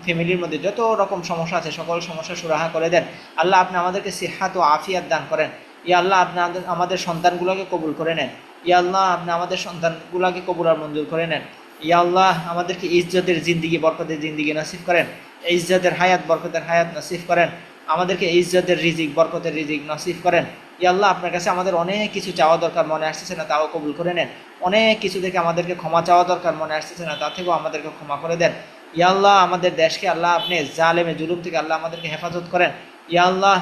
ফ্যামিলির মধ্যে যত রকম সমস্যা আছে সকল সমস্যা সুরাহা করে দেন। আল্লাহ আপনি আমাদেরকে সিহাত ও আফিয়াত দান করেন। ইয়া আল্লাহ আপনি আমাদের সন্তানগুলোকে কবুল করে নেন। ইয়া আল্লাহ আপনি আমাদের সন্তানগুলোকে কবুল আর মঞ্জুর করে নেন। ইয়া আল্লাহ আমাদেরকে ইজ্জতের জিন্দিগি বরকতের জিন্দিগি নসিব করেন, ইজ্জতের হায়াত বরকতের হায়াত নসিব করেন, আমাদেরকে ইজ্জতের রিজিক বরকতের রিজিক নসিব করেন। ইয়া আল্লাহ আপনার কাছে আমাদের অনেক কিছু চাওয়া দরকার, মনে আসতেছে না তাও কবুল করে নেন। অনেক কিছু থেকে আমাদেরকে ক্ষমা চাওয়া দরকার, মনে আসতেছে না তা থেকেও আমাদেরকে ক্ষমা করে দেন। ইয়া আল্লাহ আমাদের দেশকে আল্লাহ আপনি জালেমে জুলুম থেকে আল্লাহ আমাদেরকে হেফাজত করেন। ইয়া আল্লাহ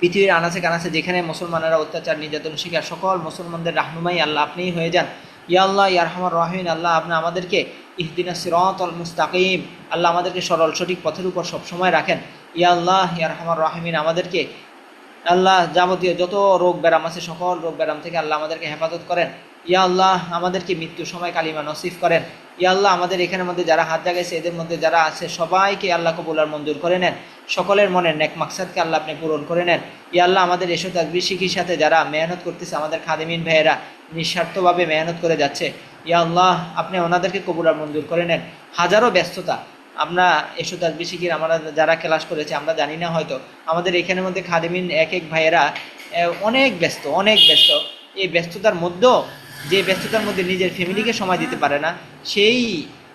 পৃথিবীর আনাচে কানাচে যেখানে মুসলমানেরা অত্যাচার নির্যাতন শিকার সকল মুসলমানদের রাহনুমাই আল্লাহ আপনিই হয়ে যান। ইয়া আল্লাহ ইয়া আরহামার রাহিমিন। আল্লাহ আপনি আমাদেরকে ইহদিনাস সিরাতাল মুস্তাকিম, আল্লাহ আমাদেরকে সরল সঠিক পথের উপর সবসময় রাখেন। ইয়া আল্লাহ ইয়া আরহামার রাহিমিন আমাদেরকে আল্লাহ যাবতীয় যত রোগ ব্যারাম আছে সকল রোগ ব্যারাম থেকে আল্লাহ আমাদেরকে হেফাজত করেন। ইয়া আল্লাহ আমাদেরকে মৃত্যুর সময় কালিমা নসিব করেন। ইয়া আল্লাহ আমাদের এখানের মধ্যে যারা হাত জাগাইছে এদের মধ্যে যারা আছে সবাইকে আল্লাহ কবুল আর মঞ্জুর করে নেন। সকলের মনের নেক মাকসাদকে আল্লাহ আপনি পূরণ করে নেন। ইয়া আল্লাহ আমাদের এসো তাজবির শিখির সাথে যারা মেহনত করতেছে, আমাদের খাদেমিন ভাইয়েরা নিঃস্বার্থভাবে মেহনত করে যাচ্ছে, ইয়া আল্লাহ আপনি ওনাদেরকে কবুল আর মঞ্জুর করে নেন। হাজারো ব্যস্ততা, আমরা এসো তাজবির শিখির আমরা যারা ক্লাস করেছি আমরা জানি না, হয়তো আমাদের এখানের মধ্যে খাদেমিন এক এক ভাইয়েরা অনেক ব্যস্ত। এই ব্যস্ততার মধ্যেও যে ব্যস্ততার মধ্যে নিজের ফ্যামিলিকে সময় দিতে পারে না, সেই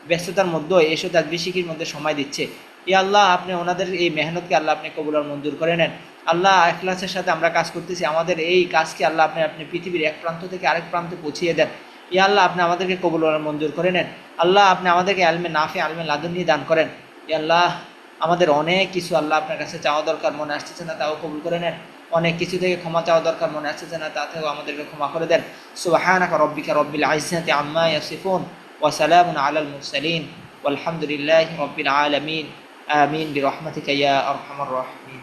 ব্যস্ততার মধ্যেও এসো তাজবির শিখির মধ্যে সময় দিচ্ছে। ইয়া আল্লাহ আপনি ওনাদের এই মেহনতকে আল্লাহ আপনি কবুল আর মঞ্জুর করে নেন। আল্লাহ ইখলাসের সাথে আমরা কাজ করতেছি, আমাদের এই কাজকে আল্লাহ আপনি পৃথিবীর এক প্রান্ত থেকে আরেক প্রান্তে পৌঁছিয়ে দেন। ইয়া আল্লাহ আপনি আমাদেরকে কবুল আর মঞ্জুর করে নেন। আল্লাহ আপনি আমাদেরকে আলমে নাফে আলমে লাদুন্নি দান করেন। ইয়া আল্লাহ আমাদের অনেক কিছু আল্লাহ আপনার কাছে চাওয়া দরকার, মনে আসতেছে না তাও কবুল করে নেন। অনেক কিছু থেকে ক্ষমা চাওয়া দরকার, মনে আসতেছে না তা থেকেও আমাদেরকে ক্ষমা করে দেন। সুবহানাকা রাব্বিকা রাব্বিল ইজ্জাতি আম্মা ইয়াসিফুন ওয়া সালামুন আলাল মুরসালিন ওয়ালহামদুলিল্লাহি রাব্বিল আলামিন। আমিন বিরহমাতিকা ইয়া আরহামার রাহিমিন।